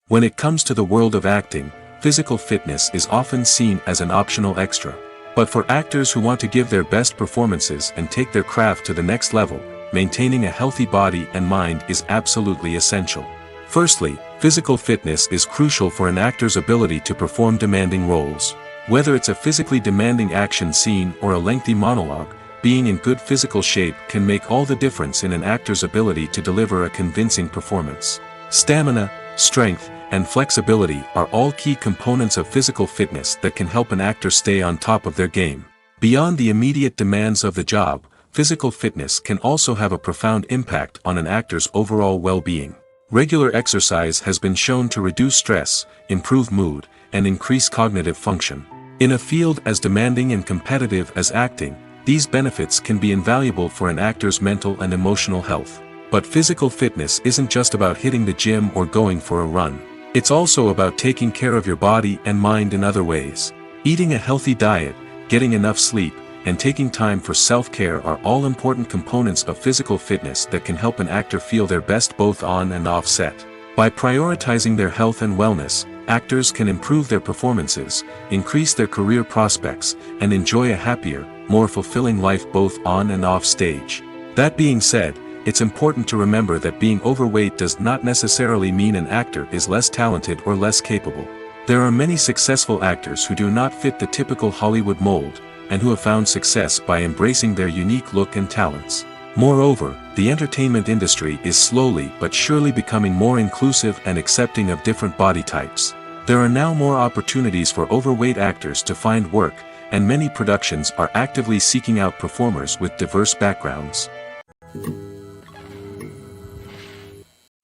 Speaker 2: When it comes to the world of acting, physical fitness is often seen as an optional extra. But for actors who want to give their best performances and take their craft to the next level, maintaining a healthy body and mind is absolutely essential. Firstly, physical fitness is crucial for an actor's ability to perform demanding roles. Whether it's a physically demanding action scene or a lengthy monologue, being in good physical shape can make all the difference in an actor's ability to deliver a convincing performance. Stamina, strength, and flexibility are all key components of physical fitness that can help an actor stay on top of their game. Beyond the immediate demands of the job, physical fitness can also have a profound impact on an actor's overall well-being. Regular exercise has been shown to reduce stress, improve mood, and increase cognitive function. In a field as demanding and competitive as acting, these benefits can be invaluable for an actor's mental and emotional health. But physical fitness isn't just about hitting the gym or going for a run. It's also about taking care of your body and mind in other ways. Eating a healthy diet, getting enough sleep, and taking time for self-care are all important components of physical fitness that can help an actor feel their best both on and off set. By prioritizing their health and wellness, actors can improve their performances, increase their career prospects, and enjoy a happier, more fulfilling life both on and off stage. That being said, it's important to remember that being overweight does not necessarily mean an actor is less talented or less capable. There are many successful actors who do not fit the typical Hollywood mold, and who have found success by embracing their unique look and talents. Moreover, the entertainment industry is slowly but surely becoming more inclusive and accepting of different body types. There are now more opportunities for overweight actors to find work, and many productions are actively seeking out performers with diverse backgrounds.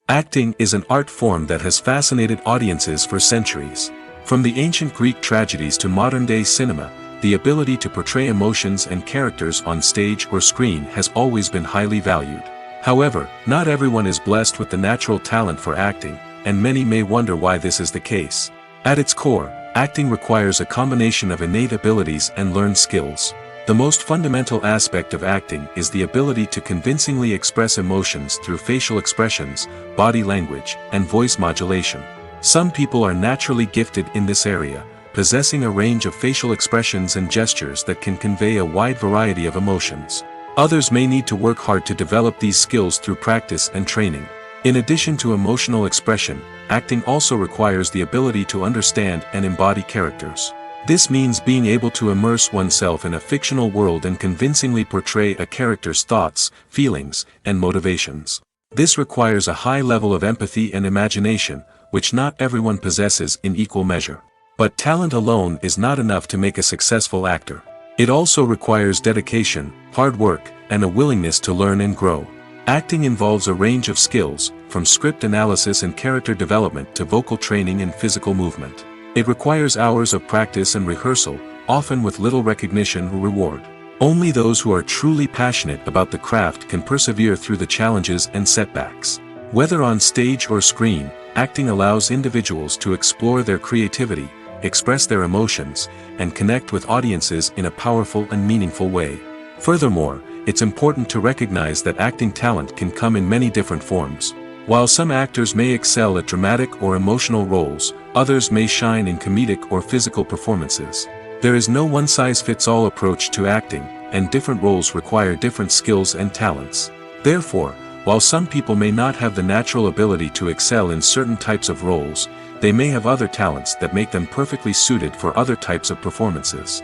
Speaker 2: Acting is an art form that has fascinated audiences for centuries. From the ancient Greek tragedies to modern-day cinema, the ability to portray emotions and characters on stage or screen has always been highly valued. However, not everyone is blessed with the natural talent for acting, and many may wonder why this is the case. At its core, acting requires a combination of innate abilities and learned skills. The most fundamental aspect of acting is the ability to convincingly express emotions through facial expressions, body language, and voice modulation. Some people are naturally gifted in this area, possessing a range of facial expressions and gestures that can convey a wide variety of emotions. Others may need to work hard to develop these skills through practice and training. In addition to emotional expression, acting also requires the ability to understand and embody characters. This means being able to immerse oneself in a fictional world and convincingly portray a character's thoughts, feelings, and motivations. This requires a high level of empathy and imagination, which not everyone possesses in equal measure. But talent alone is not enough to make a successful actor. It also requires dedication, hard work, and a willingness to learn and grow. Acting involves a range of skills, from script analysis and character development to vocal training and physical movement. It requires hours of practice and rehearsal, often with little recognition or reward. Only those who are truly passionate about the craft can persevere through the challenges and setbacks. Whether on stage or screen, acting allows individuals to explore their creativity, express their emotions, and connect with audiences in a powerful and meaningful way. Furthermore, it's important to recognize that acting talent can come in many different forms. While some actors may excel at dramatic or emotional roles, others may shine in comedic or physical performances. There is no one-size-fits-all approach to acting, and different roles require different skills and talents. Therefore, while some people may not have the natural ability to excel in certain types of roles, they may have other talents that make them perfectly suited for other types of performances.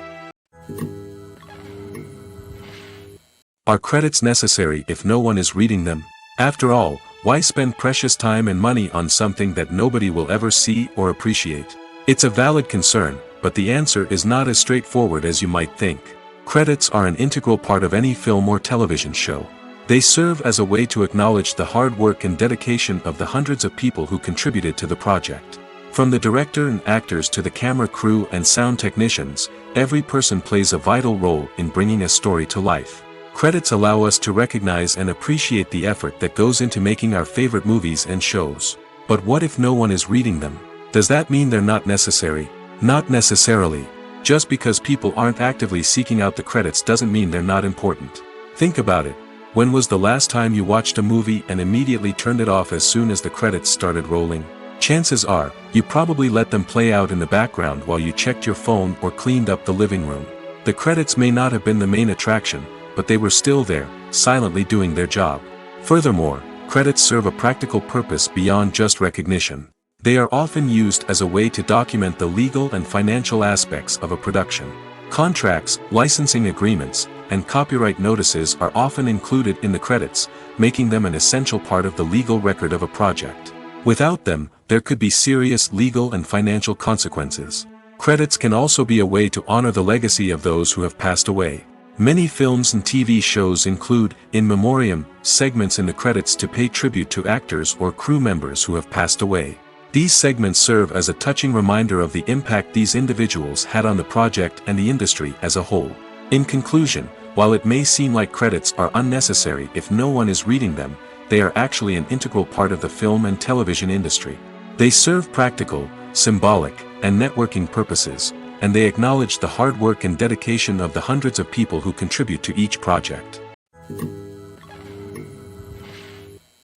Speaker 2: Are credits necessary if no one is reading them? After all, why spend precious time and money on something that nobody will ever see or appreciate? It's a valid concern, but the answer is not as straightforward as you might think. Credits are an integral part of any film or television show. They serve as a way to acknowledge the hard work and dedication of the hundreds of people who contributed to the project. From the director and actors to the camera crew and sound technicians, every person plays a vital role in bringing a story to life. Credits allow us to recognize and appreciate the effort that goes into making our favorite movies and shows. But what if no one is reading them? Does that mean they're not necessary? Not necessarily. Just because people aren't actively seeking out the credits doesn't mean they're not important. Think about it. When was the last time you watched a movie and immediately turned it off as soon as the credits started rolling? Chances are, you probably let them play out in the background while you checked your phone or cleaned up the living room. The credits may not have been the main attraction, but they were still there, silently doing their job. Furthermore, credits serve a practical purpose beyond just recognition. They are often used as a way to document the legal and financial aspects of a production. Contracts, licensing agreements, and copyright notices are often included in the credits, making them an essential part of the legal record of a project. Without them, there could be serious legal and financial consequences. Credits can also be a way to honor the legacy of those who have passed away. Many films and TV shows include, in memoriam, segments in the credits to pay tribute to actors or crew members who have passed away. These segments serve as a touching reminder of the impact these individuals had on the project and the industry as a whole. In conclusion, while it may seem like credits are unnecessary if no one is reading them, they are actually an integral part of the film and television industry. They serve practical, symbolic, and networking purposes, and they acknowledge the hard work and dedication of the hundreds of people who contribute to each project.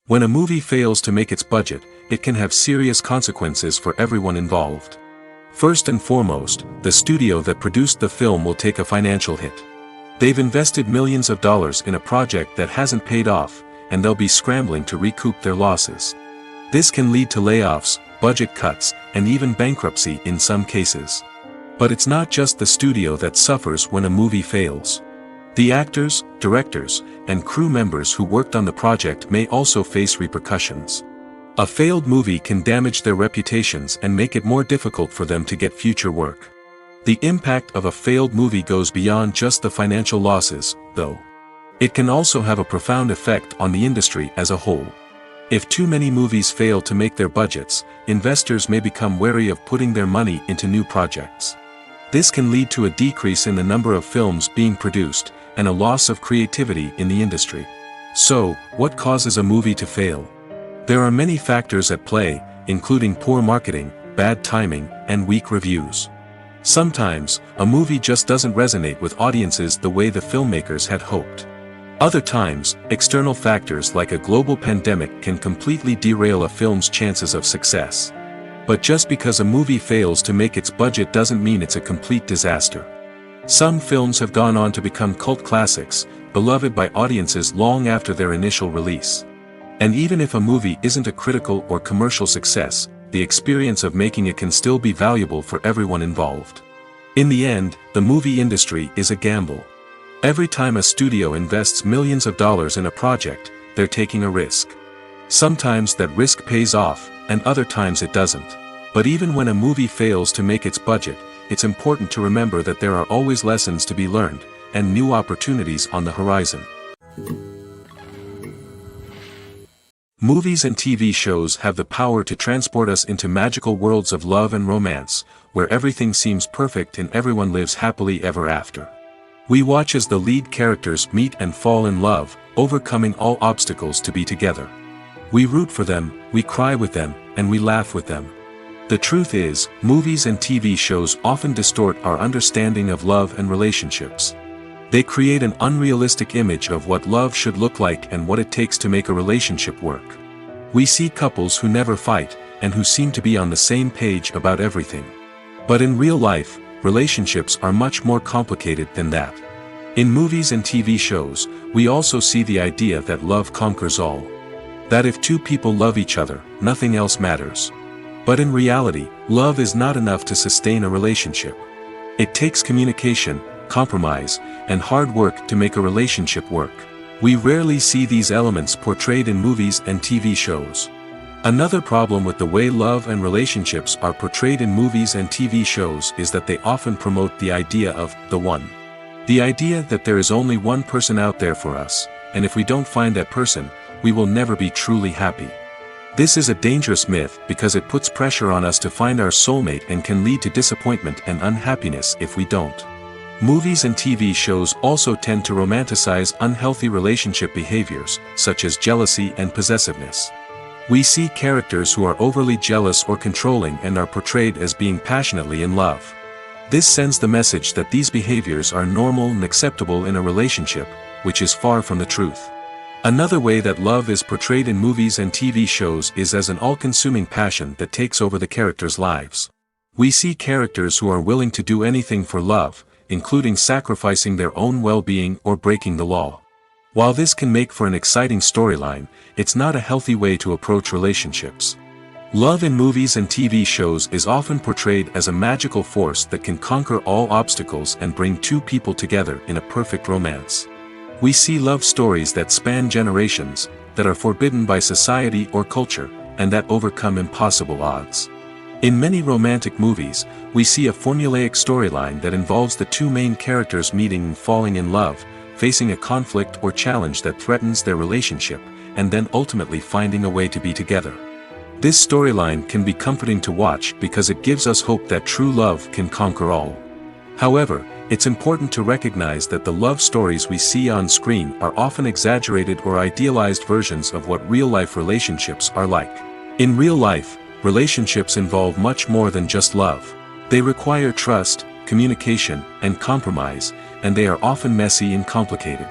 Speaker 2: When a movie fails to make its budget, it can have serious consequences for everyone involved. First and foremost, the studio that produced the film will take a financial hit. They've invested millions of dollars in a project that hasn't paid off, and they'll be scrambling to recoup their losses. This can lead to layoffs, budget cuts, and even bankruptcy in some cases. But it's not just the studio that suffers when a movie fails. The actors, directors, and crew members who worked on the project may also face repercussions. A failed movie can damage their reputations and make it more difficult for them to get future work. The impact of a failed movie goes beyond just the financial losses, though. It can also have a profound effect on the industry as a whole. If too many movies fail to make their budgets, investors may become wary of putting their money into new projects. This can lead to a decrease in the number of films being produced, and a loss of creativity in the industry. So, what causes a movie to fail? There are many factors at play, including poor marketing, bad timing, and weak reviews. Sometimes, a movie just doesn't resonate with audiences the way the filmmakers had hoped. Other times, external factors like a global pandemic can completely derail a film's chances of success. But just because a movie fails to make its budget doesn't mean it's a complete disaster. Some films have gone on to become cult classics, beloved by audiences long after their initial release. And even if a movie isn't a critical or commercial success, the experience of making it can still be valuable for everyone involved. In the end, the movie industry is a gamble. Every time a studio invests millions of dollars in a project, they're taking a risk. Sometimes that risk pays off, and other times it doesn't. But even when a movie fails to make its budget, it's important to remember that there are always lessons to be learned, and new opportunities on the horizon. Movies and TV shows have the power to transport us into magical worlds of love and romance, where everything seems perfect and everyone lives happily ever after. We watch as the lead characters meet and fall in love, overcoming all obstacles to be together. We root for them, we cry with them, and we laugh with them. The truth is, movies and TV shows often distort our understanding of love and relationships. They create an unrealistic image of what love should look like and what it takes to make a relationship work. We see couples who never fight, and who seem to be on the same page about everything. But in real life, relationships are much more complicated than that. In movies and TV shows, we also see the idea that love conquers all. That if two people love each other, nothing else matters. But in reality, love is not enough to sustain a relationship. It takes communication, compromise, and hard work to make a relationship work. We rarely see these elements portrayed in movies and TV shows. Another problem with the way love and relationships are portrayed in movies and TV shows is that they often promote the idea of the one. The idea that there is only one person out there for us, and if we don't find that person, we will never be truly happy. This is a dangerous myth because it puts pressure on us to find our soulmate and can lead to disappointment and unhappiness if we don't. Movies and TV shows also tend to romanticize unhealthy relationship behaviors, such as jealousy and possessiveness. We see characters who are overly jealous or controlling and are portrayed as being passionately in love. This sends the message that these behaviors are normal and acceptable in a relationship, which is far from the truth. Another way that love is portrayed in movies and TV shows is as an all-consuming passion that takes over the characters' lives. We see characters who are willing to do anything for love, including sacrificing their own well-being or breaking the law. While this can make for an exciting storyline, it's not a healthy way to approach relationships. Love in movies and TV shows is often portrayed as a magical force that can conquer all obstacles and bring two people together in a perfect romance. We see love stories that span generations, that are forbidden by society or culture, and that overcome impossible odds. In many romantic movies, we see a formulaic storyline that involves the two main characters meeting and falling in love, facing a conflict or challenge that threatens their relationship, and then ultimately finding a way to be together. This storyline can be comforting to watch because it gives us hope that true love can conquer all. However, it's important to recognize that the love stories we see on screen are often exaggerated or idealized versions of what real-life relationships are like. In real life, relationships involve much more than just love. They require trust, communication, and compromise, and they are often messy and complicated.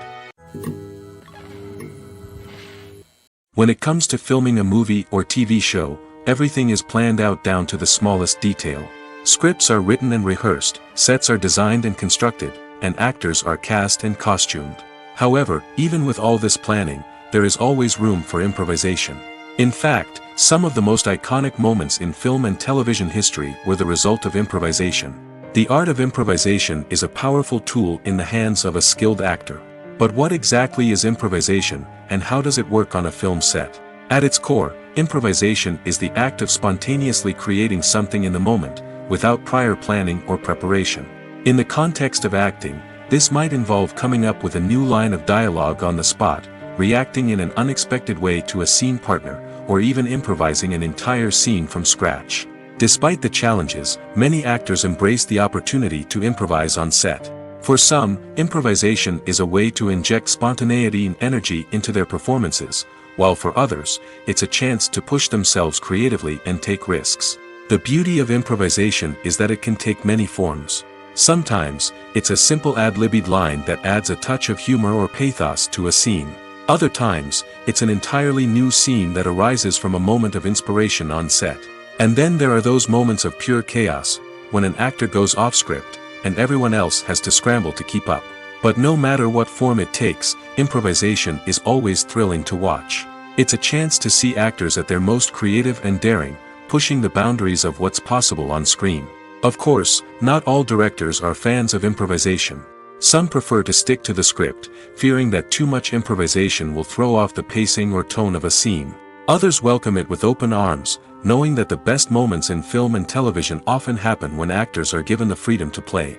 Speaker 2: When it comes to filming a movie or TV show, everything is planned out down to the smallest detail. Scripts are written and rehearsed, sets are designed and constructed, and actors are cast and costumed. However, even with all this planning, there is always room for improvisation. In fact, some of the most iconic moments in film and television history were the result of improvisation. The art of improvisation is a powerful tool in the hands of a skilled actor. But what exactly is improvisation, and how does it work on a film set? At its core, improvisation is the act of spontaneously creating something in the moment, without prior planning or preparation. In the context of acting, this might involve coming up with a new line of dialogue on the spot, reacting in an unexpected way to a scene partner, or even improvising an entire scene from scratch. Despite the challenges, many actors embrace the opportunity to improvise on set. For some, improvisation is a way to inject spontaneity and energy into their performances, while for others, it's a chance to push themselves creatively and take risks. The beauty of improvisation is that it can take many forms. Sometimes, it's a simple ad-libbed line that adds a touch of humor or pathos to a scene. Other times, it's an entirely new scene that arises from a moment of inspiration on set. And then there are those moments of pure chaos, when an actor goes off script, and everyone else has to scramble to keep up. But no matter what form it takes, improvisation is always thrilling to watch. It's a chance to see actors at their most creative and daring, pushing the boundaries of what's possible on screen. Of course, not all directors are fans of improvisation. Some prefer to stick to the script, fearing that too much improvisation will throw off the pacing or tone of a scene. Others welcome it with open arms, knowing that the best moments in film and television often happen when actors are given the freedom to play.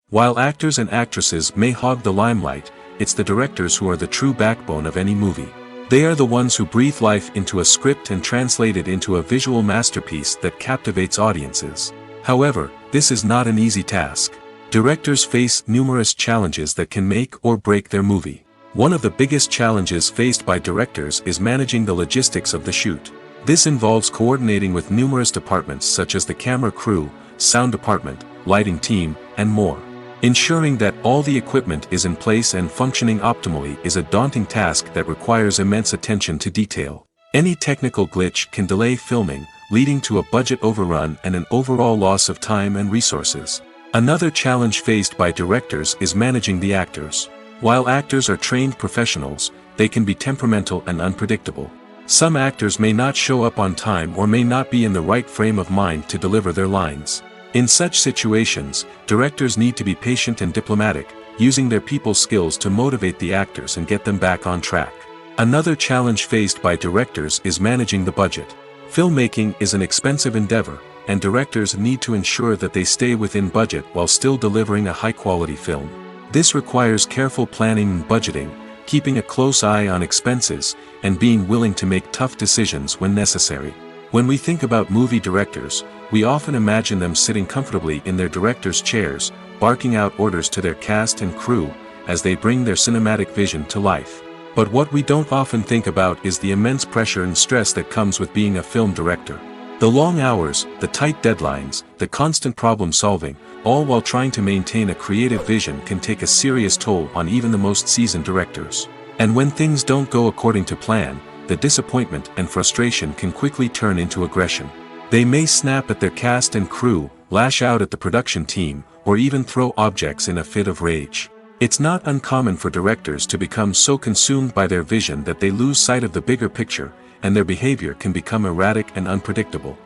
Speaker 2: While actors and actresses may hog the limelight, it's the directors who are the true backbone of any movie. They are the ones who breathe life into a script and translate it into a visual masterpiece that captivates audiences. However, this is not an easy task. Directors face numerous challenges that can make or break their movie. One of the biggest challenges faced by directors is managing the logistics of the shoot. This involves coordinating with numerous departments such as the camera crew, sound department, lighting team, and more. Ensuring that all the equipment is in place and functioning optimally is a daunting task that requires immense attention to detail. Any technical glitch can delay filming, leading to a budget overrun and an overall loss of time and resources. Another challenge faced by directors is managing the actors. While actors are trained professionals, they can be temperamental and unpredictable. Some actors may not show up on time or may not be in the right frame of mind to deliver their lines. In such situations, directors need to be patient and diplomatic, using their people skills to motivate the actors and get them back on track. Another challenge faced by directors is managing the budget. Filmmaking is an expensive endeavor, and directors need to ensure that they stay within budget while still delivering a high-quality film. This requires careful planning and budgeting, keeping a close eye on expenses, and being willing to make tough decisions when necessary. When we think about movie directors, we often imagine them sitting comfortably in their director's chairs, barking out orders to their cast and crew, as they bring their cinematic vision to life. But what we don't often think about is the immense pressure and stress that comes with being a film director. The long hours, the tight deadlines, the constant problem solving, all while trying to maintain a creative vision can take a serious toll on even the most seasoned directors. And when things don't go according to plan, the disappointment and frustration can quickly turn into aggression. They may snap at their cast and crew, lash out at the production team, or even throw objects in a fit of rage. It's not uncommon for directors to become so consumed by their vision that they lose sight of the bigger picture, and their behavior can become erratic and unpredictable.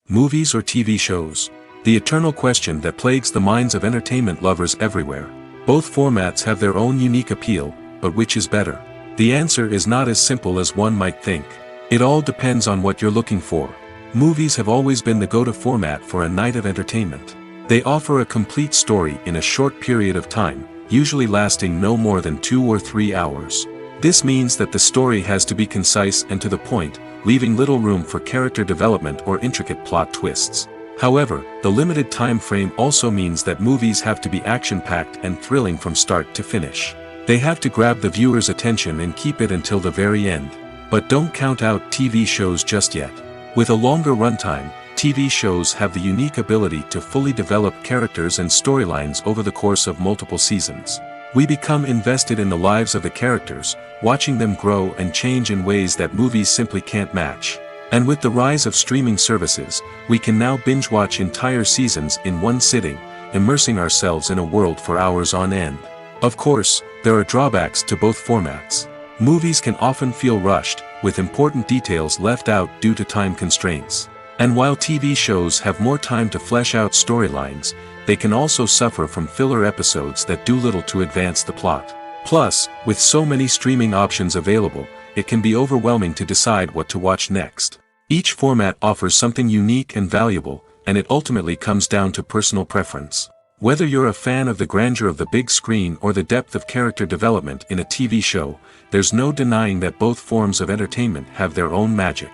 Speaker 2: Movies or TV shows? The eternal question that plagues the minds of entertainment lovers everywhere. Both formats have their own unique appeal, but which is better? The answer is not as simple as one might think. It all depends on what you're looking for. Movies have always been the go-to format for a night of entertainment. They offer a complete story in a short period of time, usually lasting no more than 2 or 3 hours. This means that the story has to be concise and to the point, leaving little room for character development or intricate plot twists. However, the limited time frame also means that movies have to be action-packed and thrilling from start to finish. They have to grab the viewer's attention and keep it until the very end. But don't count out TV shows just yet. With a longer runtime, TV shows have the unique ability to fully develop characters and storylines over the course of multiple seasons. We become invested in the lives of the characters, watching them grow and change in ways that movies simply can't match. And with the rise of streaming services, we can now binge-watch entire seasons in one sitting, immersing ourselves in a world for hours on end. Of course, there are drawbacks to both formats. Movies can often feel rushed, with important details left out due to time constraints. And while TV shows have more time to flesh out storylines, they can also suffer from filler episodes that do little to advance the plot. Plus, with so many streaming options available, it can be overwhelming to decide what to watch next. Each format offers something unique and valuable, and it ultimately comes down to personal preference. Whether you're a fan of the grandeur of the big screen or the depth of character development in a TV show, there's no denying that both forms of entertainment have their own magic.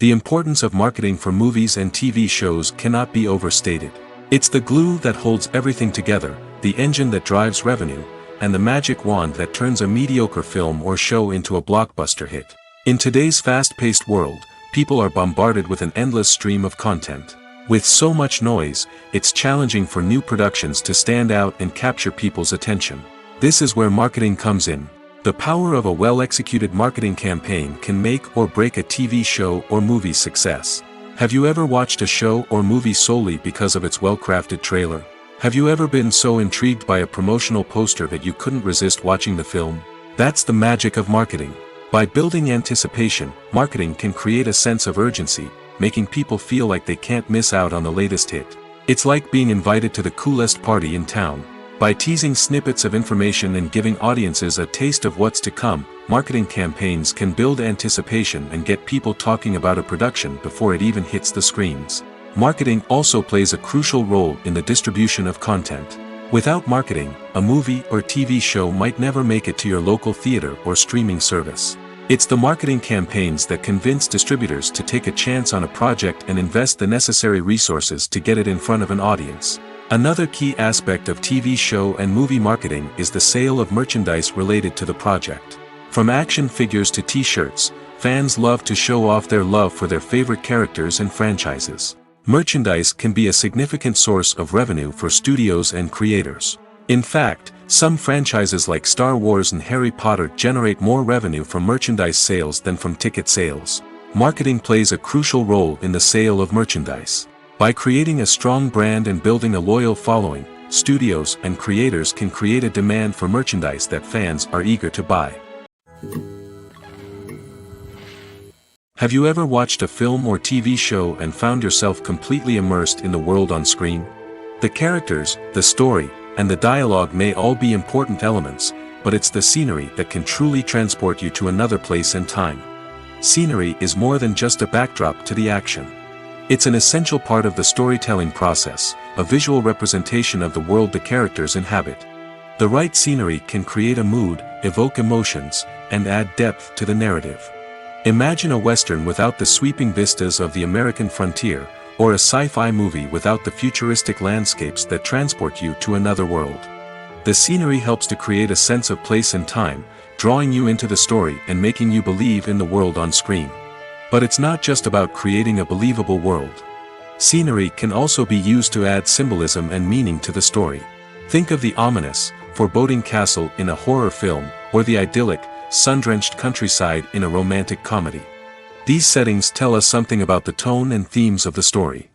Speaker 2: The importance of marketing for movies and TV shows cannot be overstated. It's the glue that holds everything together, the engine that drives revenue, and the magic wand that turns a mediocre film or show into a blockbuster hit. In today's fast-paced world, people are bombarded with an endless stream of content. With so much noise, it's challenging for new productions to stand out and capture people's attention. This is where marketing comes in. The power of a well-executed marketing campaign can make or break a TV show or movie's success. Have you ever watched a show or movie solely because of its well-crafted trailer? Have you ever been so intrigued by a promotional poster that you couldn't resist watching the film? That's the magic of marketing. By building anticipation, marketing can create a sense of urgency, making people feel like they can't miss out on the latest hit. It's like being invited to the coolest party in town. By teasing snippets of information and giving audiences a taste of what's to come, marketing campaigns can build anticipation and get people talking about a production before it even hits the screens. Marketing also plays a crucial role in the distribution of content. Without marketing, a movie or TV show might never make it to your local theater or streaming service. It's the marketing campaigns that convince distributors to take a chance on a project and invest the necessary resources to get it in front of an audience. Another key aspect of TV show and movie marketing is the sale of merchandise related to the project. From action figures to t-shirts, fans love to show off their love for their favorite characters and franchises. Merchandise can be a significant source of revenue for studios and creators. In fact, some franchises like Star Wars and Harry Potter generate more revenue from merchandise sales than from ticket sales. Marketing plays a crucial role in the sale of merchandise. By creating a strong brand and building a loyal following, studios and creators can create a demand for merchandise that fans are eager to buy. Have you ever watched a film or TV show and found yourself completely immersed in the world on screen? The characters, the story, and the dialogue may all be important elements, but it's the scenery that can truly transport you to another place and time. Scenery is more than just a backdrop to the action. It's an essential part of the storytelling process, a visual representation of the world the characters inhabit. The right scenery can create a mood, evoke emotions, and add depth to the narrative. Imagine a Western without the sweeping vistas of the American frontier, or a sci-fi movie without the futuristic landscapes that transport you to another world. The scenery helps to create a sense of place and time, drawing you into the story and making you believe in the world on screen. But it's not just about creating a believable world. Scenery can also be used to add symbolism and meaning to the story. Think of the ominous, foreboding castle in a horror film, or the idyllic, sun-drenched countryside in a romantic comedy. These settings tell us something about the tone and themes of the story.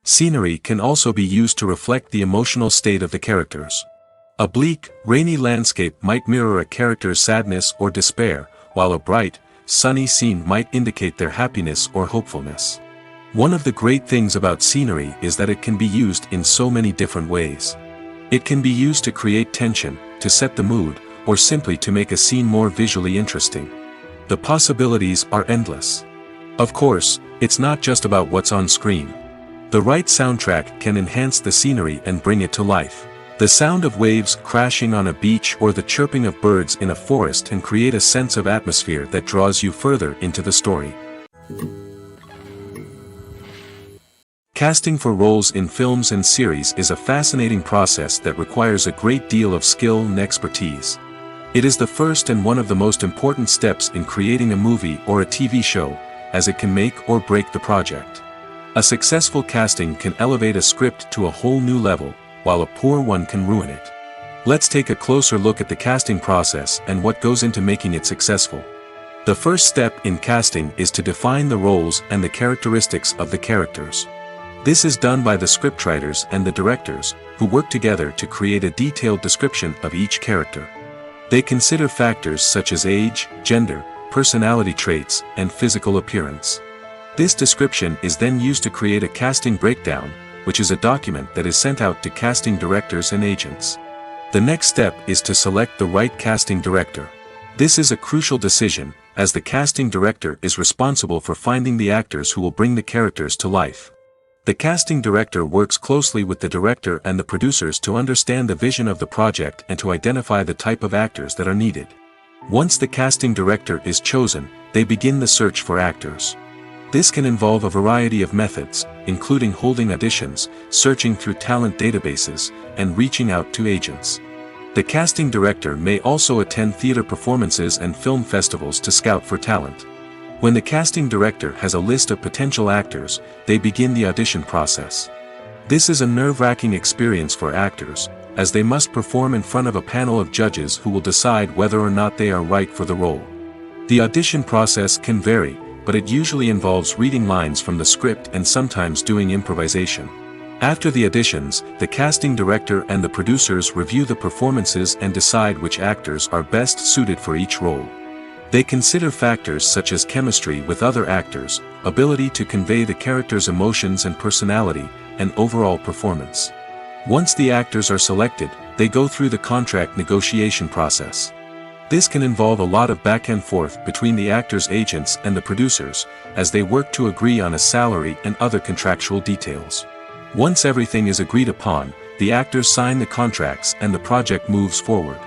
Speaker 2: Scenery can also be used to reflect the emotional state of the characters. A bleak, rainy landscape might mirror a character's sadness or despair, while a bright, sunny scene might indicate their happiness or hopefulness. One of the great things about scenery is that it can be used in so many different ways. It can be used to create tension, to set the mood, or simply to make a scene more visually interesting. The possibilities are endless. Of course, it's not just about what's on screen. The right soundtrack can enhance the scenery and bring it to life. The sound of waves crashing on a beach or the chirping of birds in a forest can create a sense of atmosphere that draws you further into the story. Casting for roles in films and series is a fascinating process that requires a great deal of skill and expertise. It is the first and one of the most important steps in creating a movie or a TV show, as it can make or break the project. A successful casting can elevate a script to a whole new level, while a poor one can ruin it. Let's take a closer look at the casting process and what goes into making it successful. The first step in casting is to define the roles and the characteristics of the characters. This is done by the scriptwriters and the directors, who work together to create a detailed description of each character. They consider factors such as age, gender, personality traits, and physical appearance. This description is then used to create a casting breakdown, which is a document that is sent out to casting directors and agents. The next step is to select the right casting director. This is a crucial decision, as the casting director is responsible for finding the actors who will bring the characters to life. The casting director works closely with the director and the producers to understand the vision of the project and to identify the type of actors that are needed. Once the casting director is chosen, they begin the search for actors. This can involve a variety of methods, including holding auditions, searching through talent databases, and reaching out to agents. The casting director may also attend theater performances and film festivals to scout for talent. When the casting director has a list of potential actors, they begin the audition process. This is a nerve-wracking experience for actors, as they must perform in front of a panel of judges who will decide whether or not they are right for the role. The audition process can vary, but it usually involves reading lines from the script and sometimes doing improvisation. After the auditions, the casting director and the producers review the performances and decide which actors are best suited for each role. They consider factors such as chemistry with other actors, ability to convey the character's emotions and personality, and overall performance. Once the actors are selected, they go through the contract negotiation process. This can involve a lot of back and forth between the actors' agents and the producers, as they work to agree on a salary and other contractual details. Once everything is agreed upon, the actors sign the contracts and the project moves forward.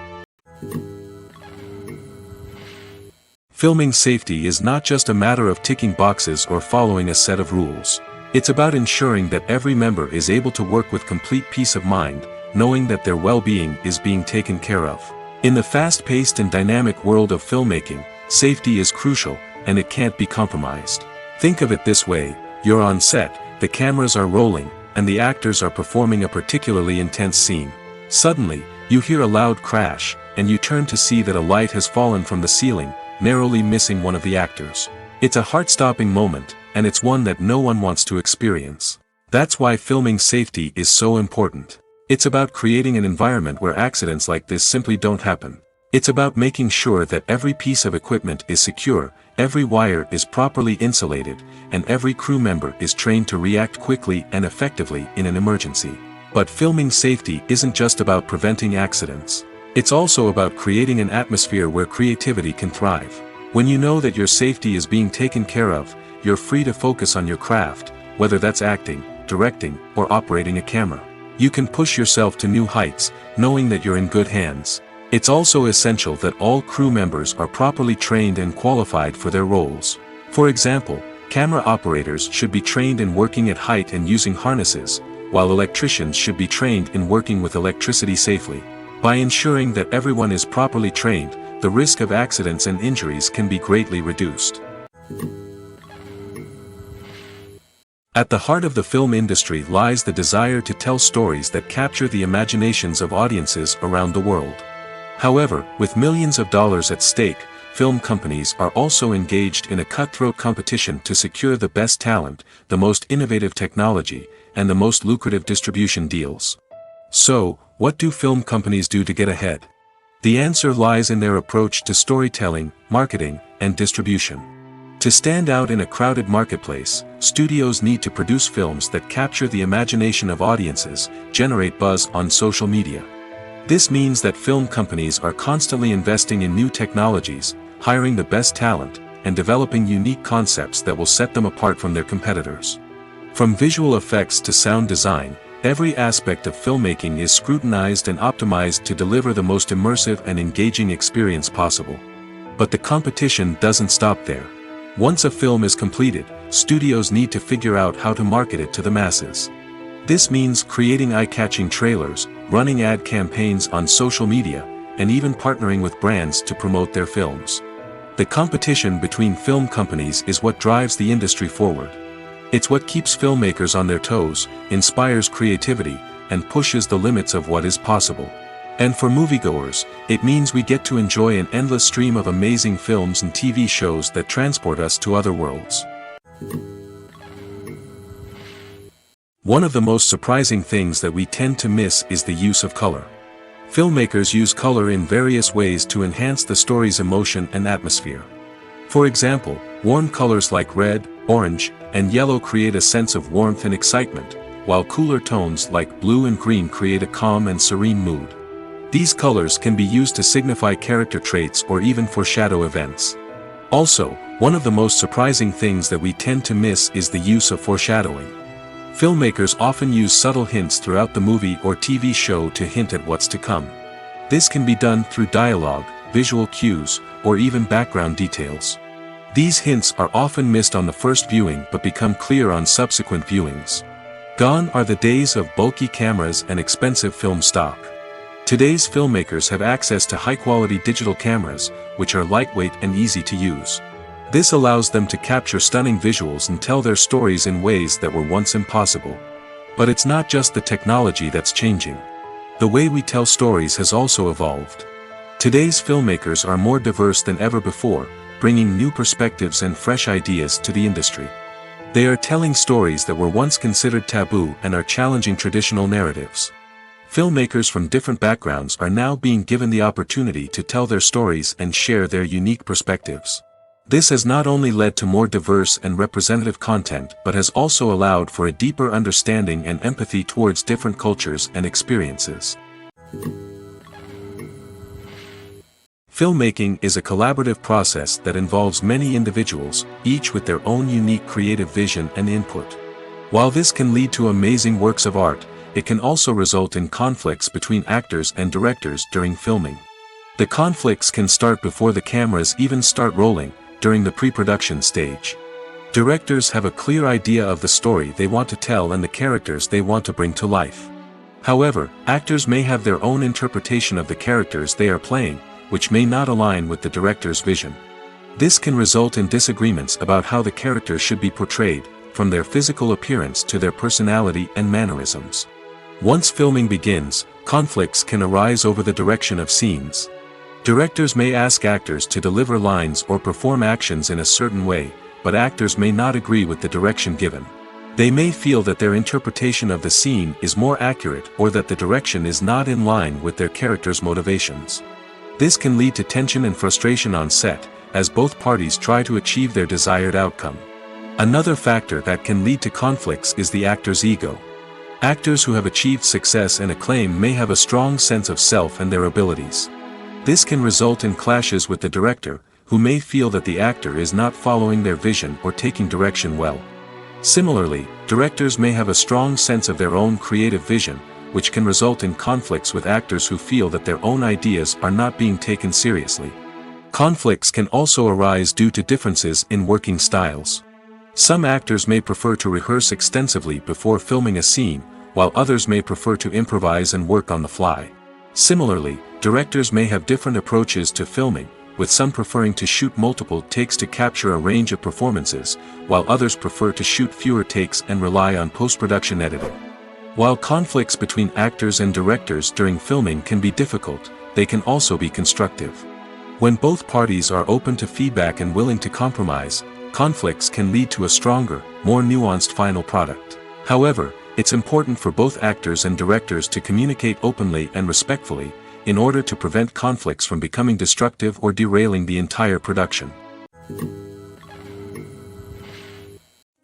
Speaker 2: Filming safety is not just a matter of ticking boxes or following a set of rules. It's about ensuring that every member is able to work with complete peace of mind, knowing that their well-being is being taken care of. In the fast-paced and dynamic world of filmmaking, safety is crucial, and it can't be compromised. Think of it this way: you're on set, the cameras are rolling, and the actors are performing a particularly intense scene. Suddenly, you hear a loud crash, and you turn to see that a light has fallen from the ceiling, narrowly missing one of the actors. It's a heart-stopping moment, and it's one that no one wants to experience. That's why filming safety is so important. It's about creating an environment where accidents like this simply don't happen. It's about making sure that every piece of equipment is secure, every wire is properly insulated, and every crew member is trained to react quickly and effectively in an emergency. But filming safety isn't just about preventing accidents. It's also about creating an atmosphere where creativity can thrive. When you know that your safety is being taken care of, you're free to focus on your craft, whether that's acting, directing, or operating a camera. You can push yourself to new heights, knowing that you're in good hands. It's also essential that all crew members are properly trained and qualified for their roles. For example, camera operators should be trained in working at height and using harnesses, while electricians should be trained in working with electricity safely. By ensuring that everyone is properly trained, the risk of accidents and injuries can be greatly reduced. At the heart of the film industry lies the desire to tell stories that capture the imaginations of audiences around the world. However, with millions of dollars at stake, film companies are also engaged in a cutthroat competition to secure the best talent, the most innovative technology, and the most lucrative distribution deals. So, what do film companies do to get ahead? The answer lies in their approach to storytelling, marketing, and distribution. To stand out in a crowded marketplace, studios need to produce films that capture the imagination of audiences, generate buzz on social media. This means that film companies are constantly investing in new technologies, hiring the best talent, and developing unique concepts that will set them apart from their competitors. From visual effects to sound design, every aspect of filmmaking is scrutinized and optimized to deliver the most immersive and engaging experience possible. But the competition doesn't stop there. Once a film is completed, studios need to figure out how to market it to the masses. This means creating eye-catching trailers, running ad campaigns on social media, and even partnering with brands to promote their films. The competition between film companies is what drives the industry forward. It's what keeps filmmakers on their toes, inspires creativity, and pushes the limits of what is possible. And for moviegoers, it means we get to enjoy an endless stream of amazing films and TV shows that transport us to other worlds. One of the most surprising things that we tend to miss is the use of color. Filmmakers use color in various ways to enhance the story's emotion and atmosphere. For example, warm colors like red, orange, and yellow create a sense of warmth and excitement, while cooler tones like blue and green create a calm and serene mood. These colors can be used to signify character traits or even foreshadow events. Also, one of the most surprising things that we tend to miss is the use of foreshadowing. Filmmakers often use subtle hints throughout the movie or TV show to hint at what's to come. This can be done through dialogue, visual cues, or even background details. These hints are often missed on the first viewing but become clear on subsequent viewings. Gone are the days of bulky cameras and expensive film stock. Today's filmmakers have access to high-quality digital cameras, which are lightweight and easy to use. This allows them to capture stunning visuals and tell their stories in ways that were once impossible. But it's not just the technology that's changing. The way we tell stories has also evolved. Today's filmmakers are more diverse than ever before, bringing new perspectives and fresh ideas to the industry. They are telling stories that were once considered taboo and are challenging traditional narratives. Filmmakers from different backgrounds are now being given the opportunity to tell their stories and share their unique perspectives. This has not only led to more diverse and representative content but has also allowed for a deeper understanding and empathy towards different cultures and experiences. Filmmaking is a collaborative process that involves many individuals, each with their own unique creative vision and input. While this can lead to amazing works of art, it can also result in conflicts between actors and directors during filming. The conflicts can start before the cameras even start rolling, during the pre-production stage. Directors have a clear idea of the story they want to tell and the characters they want to bring to life. However, actors may have their own interpretation of the characters they are playing, which may not align with the director's vision. This can result in disagreements about how the characters should be portrayed, from their physical appearance to their personality and mannerisms. Once filming begins, conflicts can arise over the direction of scenes. Directors may ask actors to deliver lines or perform actions in a certain way, but actors may not agree with the direction given. They may feel that their interpretation of the scene is more accurate or that the direction is not in line with their character's motivations. This can lead to tension and frustration on set, as both parties try to achieve their desired outcome. Another factor that can lead to conflicts is the actor's ego. Actors who have achieved success and acclaim may have a strong sense of self and their abilities. This can result in clashes with the director, who may feel that the actor is not following their vision or taking direction well. Similarly, directors may have a strong sense of their own creative vision, which can result in conflicts with actors who feel that their own ideas are not being taken seriously. Conflicts can also arise due to differences in working styles. Some actors may prefer to rehearse extensively before filming a scene, while others may prefer to improvise and work on the fly. Similarly, directors may have different approaches to filming, with some preferring to shoot multiple takes to capture a range of performances, while others prefer to shoot fewer takes and rely on post-production editing. While conflicts between actors and directors during filming can be difficult, they can also be constructive. When both parties are open to feedback and willing to compromise, conflicts can lead to a stronger, more nuanced final product. However, it's important for both actors and directors to communicate openly and respectfully, in order to prevent conflicts from becoming destructive or derailing the entire production.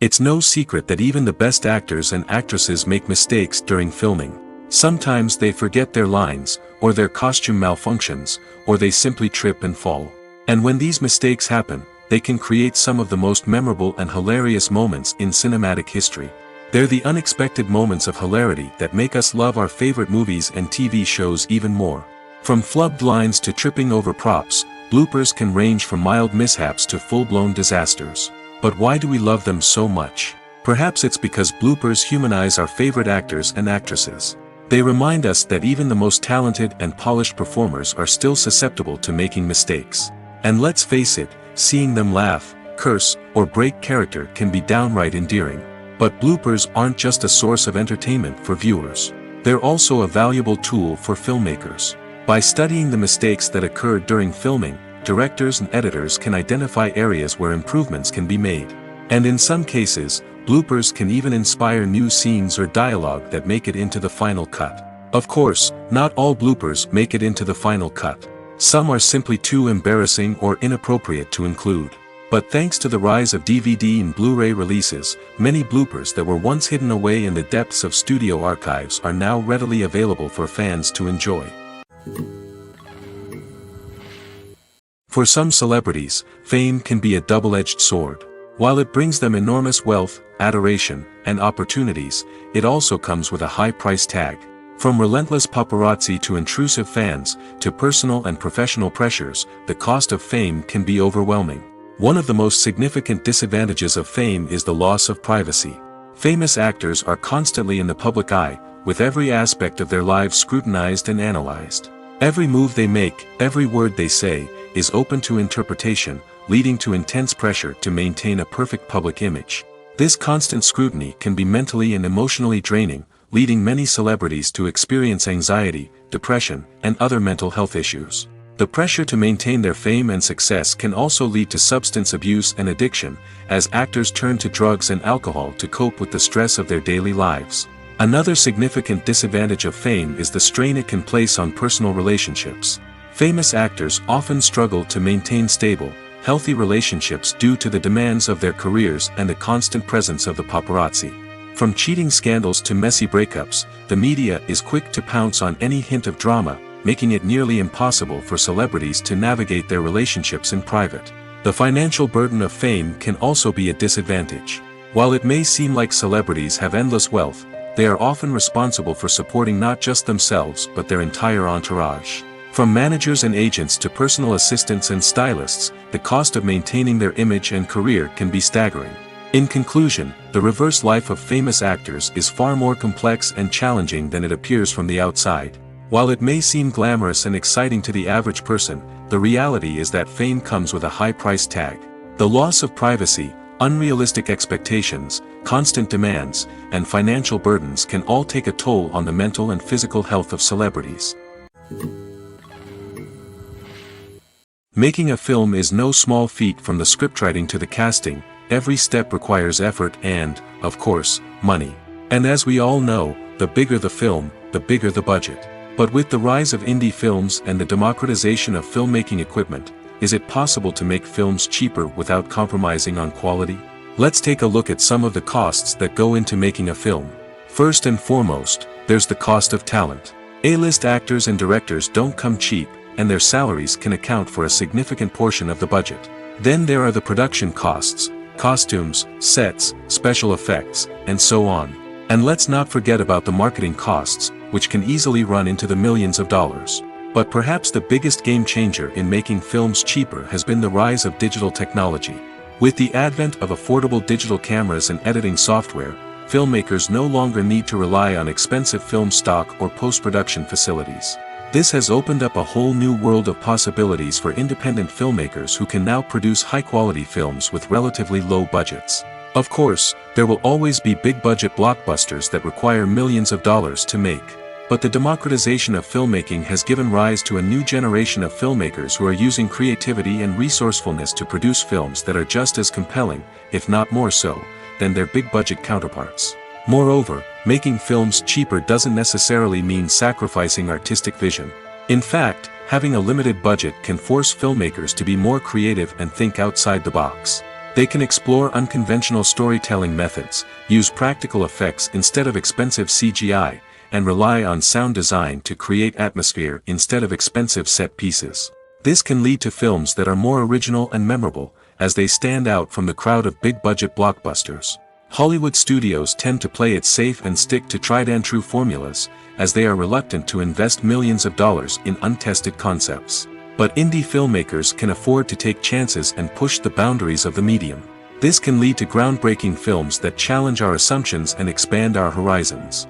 Speaker 2: It's no secret that even the best actors and actresses make mistakes during filming. Sometimes they forget their lines, or their costume malfunctions, or they simply trip and fall. And when these mistakes happen, they can create some of the most memorable and hilarious moments in cinematic history. They're the unexpected moments of hilarity that make us love our favorite movies and TV shows even more. From flubbed lines to tripping over props, bloopers can range from mild mishaps to full-blown disasters. But why do we love them so much? Perhaps it's because bloopers humanize our favorite actors and actresses. They remind us that even the most talented and polished performers are still susceptible to making mistakes. And let's face it, seeing them laugh, curse, or break character can be downright endearing. But bloopers aren't just a source of entertainment for viewers. They're also a valuable tool for filmmakers. By studying the mistakes that occurred during filming, directors and editors can identify areas where improvements can be made. And in some cases, bloopers can even inspire new scenes or dialogue that make it into the final cut. Of course, not all bloopers make it into the final cut. Some are simply too embarrassing or inappropriate to include. But thanks to the rise of DVD and Blu-ray releases, many bloopers that were once hidden away in the depths of studio archives are now readily available for fans to enjoy. For some celebrities, fame can be a double-edged sword. While it brings them enormous wealth, adoration, and opportunities, it also comes with a high price tag. From relentless paparazzi to intrusive fans, to personal and professional pressures, the cost of fame can be overwhelming. One of the most significant disadvantages of fame is the loss of privacy. Famous actors are constantly in the public eye, with every aspect of their lives scrutinized and analyzed. Every move they make, every word they say, is open to interpretation, leading to intense pressure to maintain a perfect public image. This constant scrutiny can be mentally and emotionally draining, leading many celebrities to experience anxiety, depression, and other mental health issues. The pressure to maintain their fame and success can also lead to substance abuse and addiction, as actors turn to drugs and alcohol to cope with the stress of their daily lives. Another significant disadvantage of fame is the strain it can place on personal relationships. Famous actors often struggle to maintain stable, healthy relationships due to the demands of their careers and the constant presence of the paparazzi. From cheating scandals to messy breakups, the media is quick to pounce on any hint of drama, making it nearly impossible for celebrities to navigate their relationships in private. The financial burden of fame can also be a disadvantage. While it may seem like celebrities have endless wealth, they are often responsible for supporting not just themselves but their entire entourage. From managers and agents to personal assistants and stylists, the cost of maintaining their image and career can be staggering. In conclusion, the reverse life of famous actors is far more complex and challenging than it appears from the outside. While it may seem glamorous and exciting to the average person, the reality is that fame comes with a high price tag. The loss of privacy, unrealistic expectations, constant demands, and financial burdens can all take a toll on the mental and physical health of celebrities. Making a film is no small feat. From the scriptwriting to the casting, every step requires effort and, of course, money. And as we all know, the bigger the film, the bigger the budget. But with the rise of indie films and the democratization of filmmaking equipment, is it possible to make films cheaper without compromising on quality? Let's take a look at some of the costs that go into making a film. First and foremost, there's the cost of talent. A-list actors and directors don't come cheap, and their salaries can account for a significant portion of the budget. Then there are the production costs, costumes, sets, special effects, and so on. And let's not forget about the marketing costs, which can easily run into the millions of dollars. But perhaps the biggest game changer in making films cheaper has been the rise of digital technology. With the advent of affordable digital cameras and editing software, filmmakers no longer need to rely on expensive film stock or post-production facilities. This has opened up a whole new world of possibilities for independent filmmakers who can now produce high-quality films with relatively low budgets. Of course, there will always be big-budget blockbusters that require millions of dollars to make. But the democratization of filmmaking has given rise to a new generation of filmmakers who are using creativity and resourcefulness to produce films that are just as compelling, if not more so, than their big-budget counterparts. Moreover, making films cheaper doesn't necessarily mean sacrificing artistic vision. In fact, having a limited budget can force filmmakers to be more creative and think outside the box. They can explore unconventional storytelling methods, use practical effects instead of expensive CGI, and rely on sound design to create atmosphere instead of expensive set pieces. This can lead to films that are more original and memorable, as they stand out from the crowd of big-budget blockbusters. Hollywood studios tend to play it safe and stick to tried-and-true formulas, as they are reluctant to invest millions of dollars in untested concepts. But indie filmmakers can afford to take chances and push the boundaries of the medium. This can lead to groundbreaking films that challenge our assumptions and expand our horizons.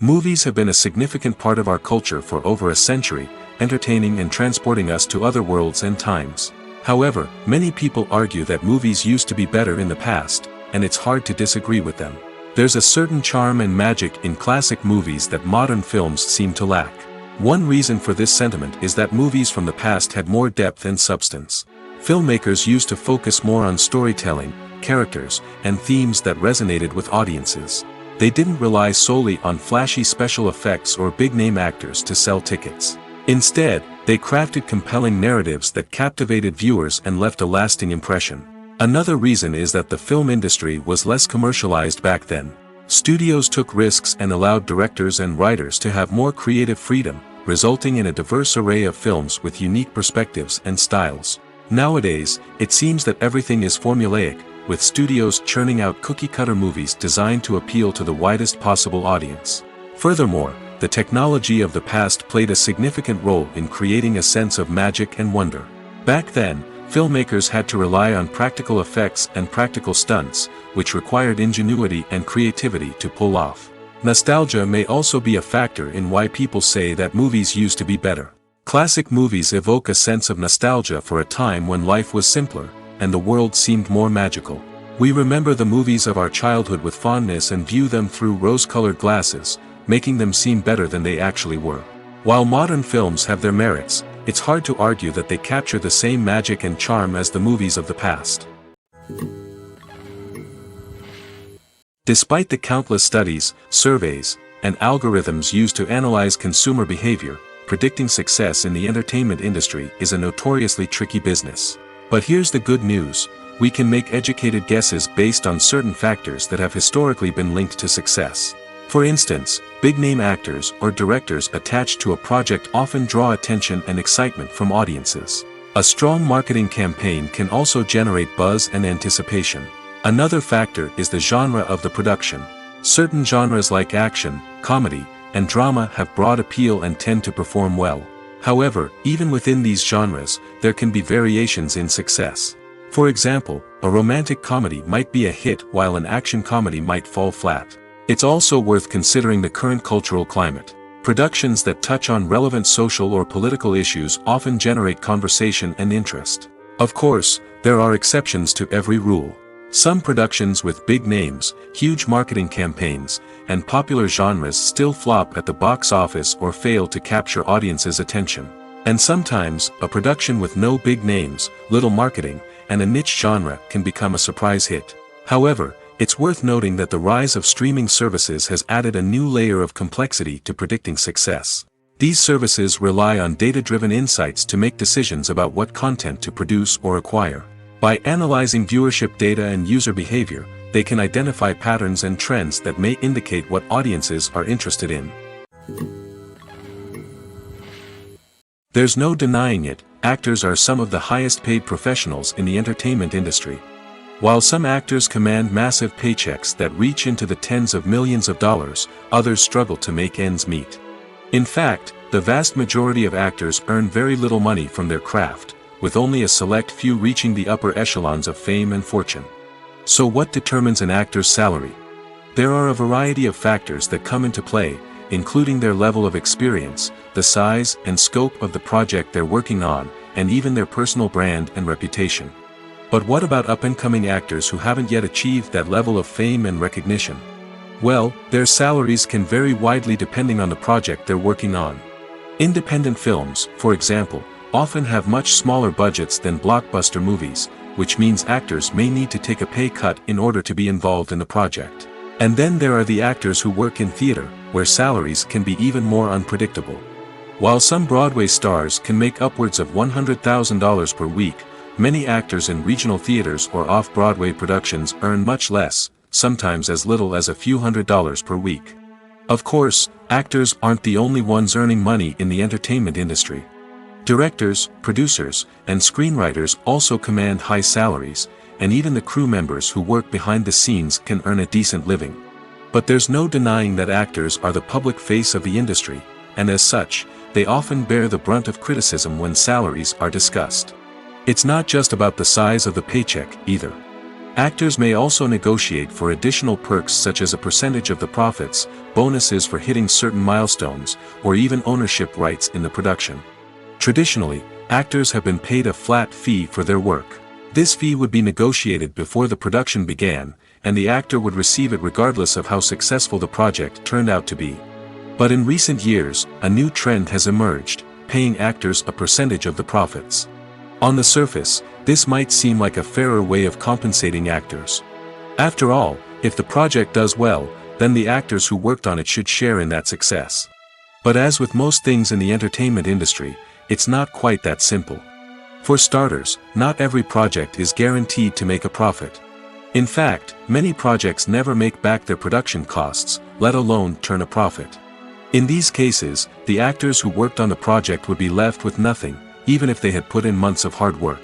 Speaker 2: Movies have been a significant part of our culture for over a century, entertaining and transporting us to other worlds and times. However, many people argue that movies used to be better in the past, and it's hard to disagree with them. There's a certain charm and magic in classic movies that modern films seem to lack. One reason for this sentiment is that movies from the past had more depth and substance. Filmmakers used to focus more on storytelling, characters, and themes that resonated with audiences. They didn't rely solely on flashy special effects or big-name actors to sell tickets. Instead, they crafted compelling narratives that captivated viewers and left a lasting impression. Another reason is that the film industry was less commercialized back then. Studios took risks and allowed directors and writers to have more creative freedom, resulting in a diverse array of films with unique perspectives and styles. Nowadays, it seems that everything is formulaic, with studios churning out cookie-cutter movies designed to appeal to the widest possible audience. Furthermore, the technology of the past played a significant role in creating a sense of magic and wonder. Back then, filmmakers had to rely on practical effects and practical stunts, which required ingenuity and creativity to pull off. Nostalgia may also be a factor in why people say that movies used to be better. Classic movies evoke a sense of nostalgia for a time when life was simpler, and the world seemed more magical. We remember the movies of our childhood with fondness and view them through rose-colored glasses, making them seem better than they actually were. While modern films have their merits, it's hard to argue that they capture the same magic and charm as the movies of the past. Despite the countless studies, surveys, and algorithms used to analyze consumer behavior, predicting success in the entertainment industry is a notoriously tricky business. But here's the good news: we can make educated guesses based on certain factors that have historically been linked to success. For instance, big-name actors or directors attached to a project often draw attention and excitement from audiences. A strong marketing campaign can also generate buzz and anticipation. Another factor is the genre of the production. Certain genres like action, comedy, and drama have broad appeal and tend to perform well. However, even within these genres, there can be variations in success. For example, a romantic comedy might be a hit while an action comedy might fall flat. It's also worth considering the current cultural climate. Productions that touch on relevant social or political issues often generate conversation and interest. Of course, there are exceptions to every rule. Some productions with big names, huge marketing campaigns, and popular genres still flop at the box office or fail to capture audiences' attention. And sometimes, a production with no big names, little marketing, and a niche genre can become a surprise hit. However, it's worth noting that the rise of streaming services has added a new layer of complexity to predicting success. These services rely on data-driven insights to make decisions about what content to produce or acquire. By analyzing viewership data and user behavior, they can identify patterns and trends that may indicate what audiences are interested in. There's no denying it, actors are some of the highest-paid professionals in the entertainment industry. While some actors command massive paychecks that reach into the tens of millions of dollars, others struggle to make ends meet. In fact, the vast majority of actors earn very little money from their craft, with only a select few reaching the upper echelons of fame and fortune. So what determines an actor's salary? There are a variety of factors that come into play, including their level of experience, the size and scope of the project they're working on, and even their personal brand and reputation. But what about up-and-coming actors who haven't yet achieved that level of fame and recognition? Well, their salaries can vary widely depending on the project they're working on. Independent films, for example, often have much smaller budgets than blockbuster movies, which means actors may need to take a pay cut in order to be involved in the project. And then there are the actors who work in theater, where salaries can be even more unpredictable. While some Broadway stars can make upwards of $100,000 per week, many actors in regional theaters or off-Broadway productions earn much less, sometimes as little as a few $100s per week. Of course, actors aren't the only ones earning money in the entertainment industry. Directors, producers, and screenwriters also command high salaries, and even the crew members who work behind the scenes can earn a decent living. But there's no denying that actors are the public face of the industry, and as such, they often bear the brunt of criticism when salaries are discussed. It's not just about the size of the paycheck, either. Actors may also negotiate for additional perks such as a percentage of the profits, bonuses for hitting certain milestones, or even ownership rights in the production. Traditionally, actors have been paid a flat fee for their work. This fee would be negotiated before the production began, and the actor would receive it regardless of how successful the project turned out to be. But in recent years, a new trend has emerged, paying actors a percentage of the profits. On the surface, this might seem like a fairer way of compensating actors. After all, if the project does well, then the actors who worked on it should share in that success. But as with most things in the entertainment industry, it's not quite that simple. For starters, not every project is guaranteed to make a profit. In fact, many projects never make back their production costs, let alone turn a profit. In these cases, the actors who worked on the project would be left with nothing, even if they had put in months of hard work.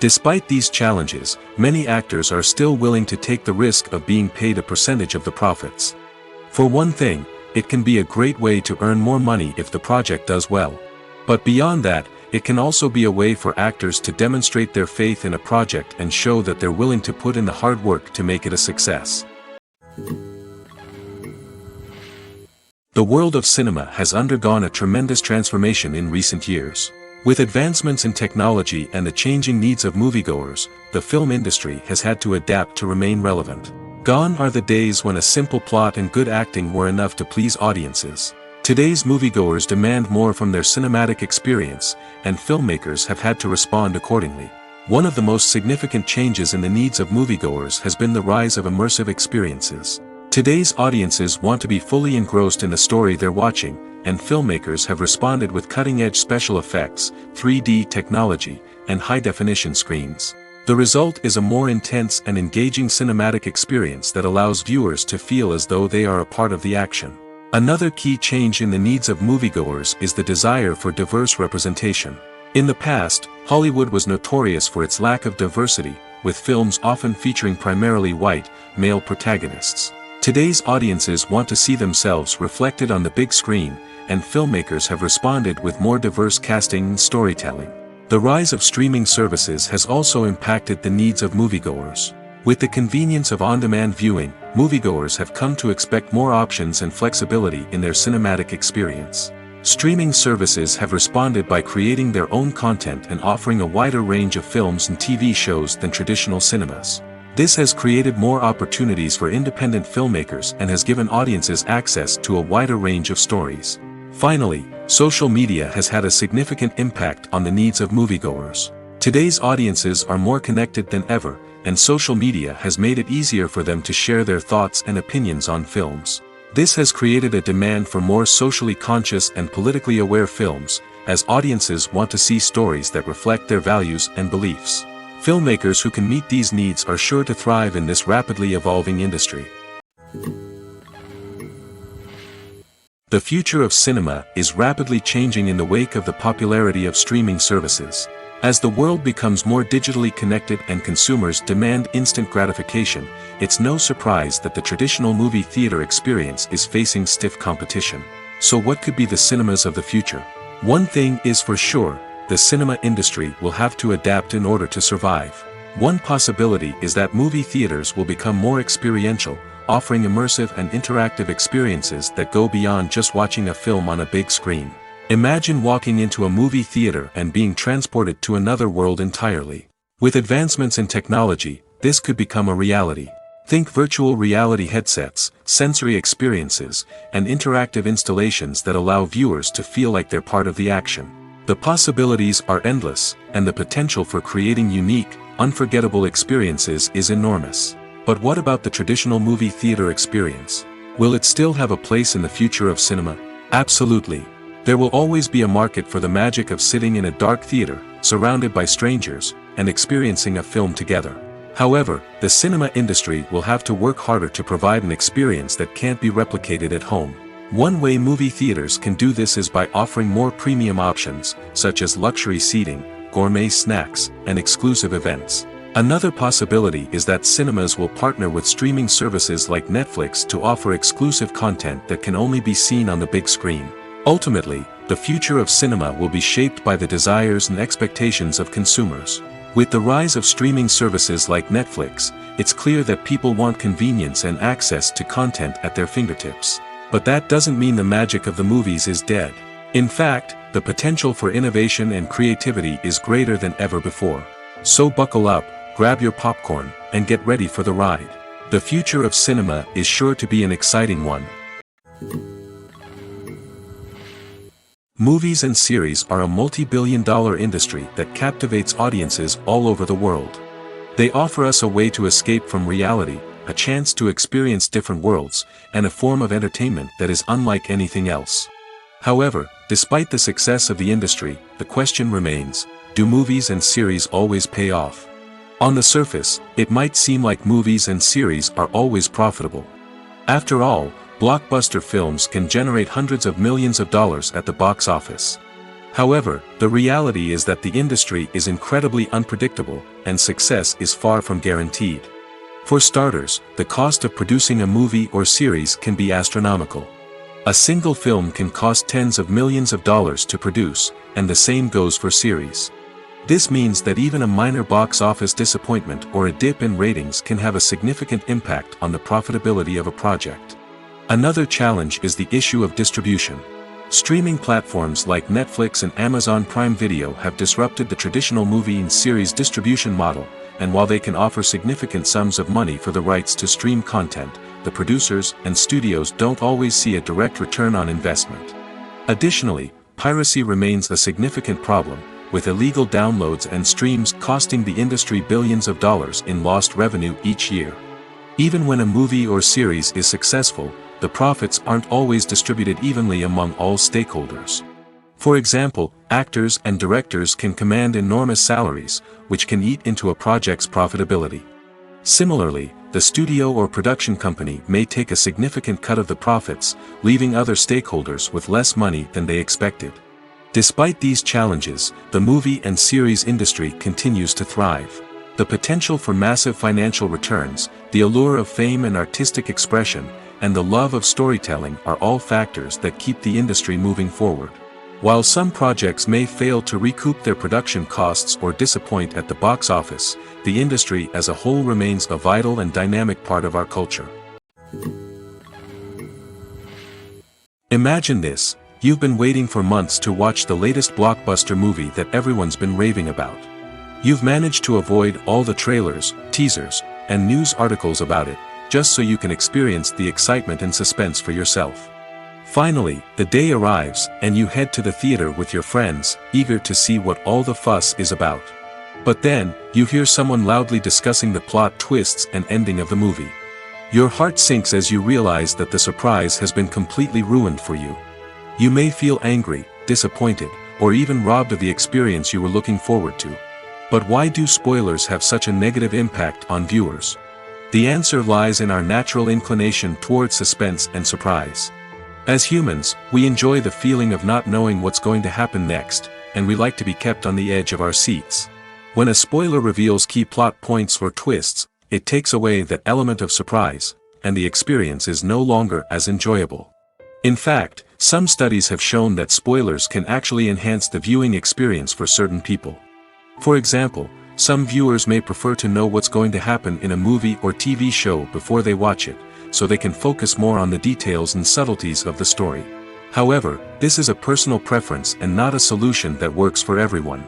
Speaker 2: Despite these challenges, many actors are still willing to take the risk of being paid a percentage of the profits. For one thing, it can be a great way to earn more money if the project does well. But beyond that, it can also be a way for actors to demonstrate their faith in a project and show that they're willing to put in the hard work to make it a success. The world of cinema has undergone a tremendous transformation in recent years. With advancements in technology and the changing needs of moviegoers, the film industry has had to adapt to remain relevant. Gone are the days when a simple plot and good acting were enough to please audiences. Today's moviegoers demand more from their cinematic experience, and filmmakers have had to respond accordingly. One of the most significant changes in the needs of moviegoers has been the rise of immersive experiences. Today's audiences want to be fully engrossed in the story they're watching, and filmmakers have responded with cutting-edge special effects, 3D technology, and high-definition screens. The result is a more intense and engaging cinematic experience that allows viewers to feel as though they are a part of the action. Another key change in the needs of moviegoers is the desire for diverse representation. In the past, Hollywood was notorious for its lack of diversity, with films often featuring primarily white, male protagonists. Today's audiences want to see themselves reflected on the big screen, and filmmakers have responded with more diverse casting and storytelling. The rise of streaming services has also impacted the needs of moviegoers. With the convenience of on-demand viewing, moviegoers have come to expect more options and flexibility in their cinematic experience. Streaming services have responded by creating their own content and offering a wider range of films and TV shows than traditional cinemas. This has created more opportunities for independent filmmakers and has given audiences access to a wider range of stories. Finally, social media has had a significant impact on the needs of moviegoers. Today's audiences are more connected than ever, and social media has made it easier for them to share their thoughts and opinions on films. This has created a demand for more socially conscious and politically aware films, as audiences want to see stories that reflect their values and beliefs. Filmmakers who can meet these needs are sure to thrive in this rapidly evolving industry. The future of cinema is rapidly changing in the wake of the popularity of streaming services. As the world becomes more digitally connected and consumers demand instant gratification, it's no surprise that the traditional movie theater experience is facing stiff competition. So what could be the cinemas of the future? One thing is for sure, the cinema industry will have to adapt in order to survive. One possibility is that movie theaters will become more experiential, offering immersive and interactive experiences that go beyond just watching a film on a big screen. Imagine walking into a movie theater and being transported to another world entirely. With advancements in technology, this could become a reality. Think virtual reality headsets, sensory experiences, and interactive installations that allow viewers to feel like they're part of the action. The possibilities are endless, and the potential for creating unique, unforgettable experiences is enormous. But what about the traditional movie theater experience? Will it still have a place in the future of cinema? Absolutely. There will always be a market for the magic of sitting in a dark theater, surrounded by strangers, and experiencing a film together. However, the cinema industry will have to work harder to provide an experience that can't be replicated at home. One way movie theaters can do this is by offering more premium options, such as luxury seating, gourmet snacks, and exclusive events. Another possibility is that cinemas will partner with streaming services like Netflix to offer exclusive content that can only be seen on the big screen. Ultimately, the future of cinema will be shaped by the desires and expectations of consumers. With the rise of streaming services like Netflix, it's clear that people want convenience and access to content at their fingertips. But that doesn't mean the magic of the movies is dead. In fact, the potential for innovation and creativity is greater than ever before. So buckle up, grab your popcorn, and get ready for the ride. The future of cinema is sure to be an exciting one. Movies and series are a multi-billion-dollar industry that captivates audiences all over the world. They offer us a way to escape from reality, a chance to experience different worlds, and a form of entertainment that is unlike anything else. However, despite the success of the industry, the question remains, do movies and series always pay off? On the surface, it might seem like movies and series are always profitable. After all, blockbuster films can generate hundreds of millions of dollars at the box office. However, the reality is that the industry is incredibly unpredictable, and success is far from guaranteed. For starters, the cost of producing a movie or series can be astronomical. A single film can cost tens of millions of dollars to produce, and the same goes for series. This means that even a minor box office disappointment or a dip in ratings can have a significant impact on the profitability of a project. Another challenge is the issue of distribution. Streaming platforms like Netflix and Amazon Prime Video have disrupted the traditional movie and series distribution model, and while they can offer significant sums of money for the rights to stream content, the producers and studios don't always see a direct return on investment. Additionally, piracy remains a significant problem, with illegal downloads and streams costing the industry billions of dollars in lost revenue each year. Even when a movie or series is successful, the profits aren't always distributed evenly among all stakeholders. For example, actors and directors can command enormous salaries, which can eat into a project's profitability. Similarly, the studio or production company may take a significant cut of the profits, leaving other stakeholders with less money than they expected. Despite these challenges, the movie and series industry continues to thrive. The potential for massive financial returns, the allure of fame and artistic expression, and the love of storytelling are all factors that keep the industry moving forward. While some projects may fail to recoup their production costs or disappoint at the box office, the industry as a whole remains a vital and dynamic part of our culture. Imagine this: you've been waiting for months to watch the latest blockbuster movie that everyone's been raving about. You've managed to avoid all the trailers, teasers, and news articles about it, just so you can experience the excitement and suspense for yourself. Finally, the day arrives, and you head to the theater with your friends, eager to see what all the fuss is about. But then, you hear someone loudly discussing the plot twists and ending of the movie. Your heart sinks as you realize that the surprise has been completely ruined for you. You may feel angry, disappointed, or even robbed of the experience you were looking forward to. But why do spoilers have such a negative impact on viewers? The answer lies in our natural inclination toward suspense and surprise. As humans, we enjoy the feeling of not knowing what's going to happen next, and we like to be kept on the edge of our seats. When a spoiler reveals key plot points or twists, it takes away that element of surprise, and the experience is no longer as enjoyable. In fact, some studies have shown that spoilers can actually enhance the viewing experience for certain people. For example, some viewers may prefer to know what's going to happen in a movie or TV show before they watch it, so they can focus more on the details and subtleties of the story. However, this is a personal preference and not a solution that works for everyone.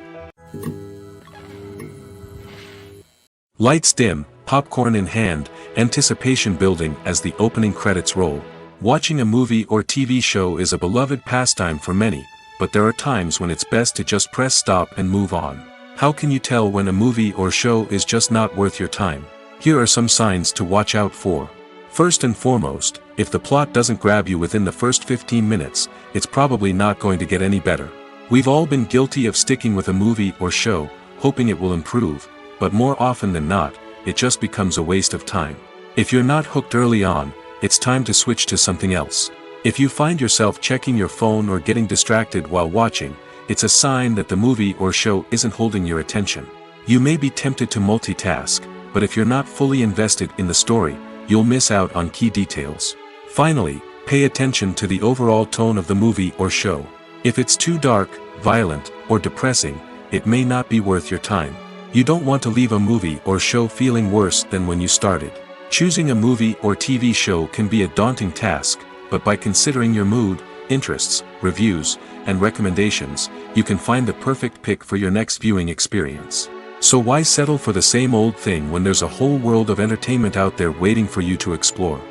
Speaker 2: Lights dim, popcorn in hand, anticipation building as the opening credits roll. Watching a movie or TV show is a beloved pastime for many, but there are times when it's best to just press stop and move on. How can you tell when a movie or show is just not worth your time? Here are some signs to watch out for. First and foremost, if the plot doesn't grab you within the first 15 minutes, it's probably not going to get any better. We've all been guilty of sticking with a movie or show, hoping it will improve, but more often than not, it just becomes a waste of time. If you're not hooked early on, it's time to switch to something else. If you find yourself checking your phone or getting distracted while watching, it's a sign that the movie or show isn't holding your attention. You may be tempted to multitask, but if you're not fully invested in the story, you'll miss out on key details. Finally, pay attention to the overall tone of the movie or show. If it's too dark, violent, or depressing, it may not be worth your time. You don't want to leave a movie or show feeling worse than when you started. Choosing a movie or TV show can be a daunting task, but by considering your mood, interests, reviews, and recommendations, you can find the perfect pick for your next viewing experience. So why settle for the same old thing when there's a whole world of entertainment out there waiting for you to explore?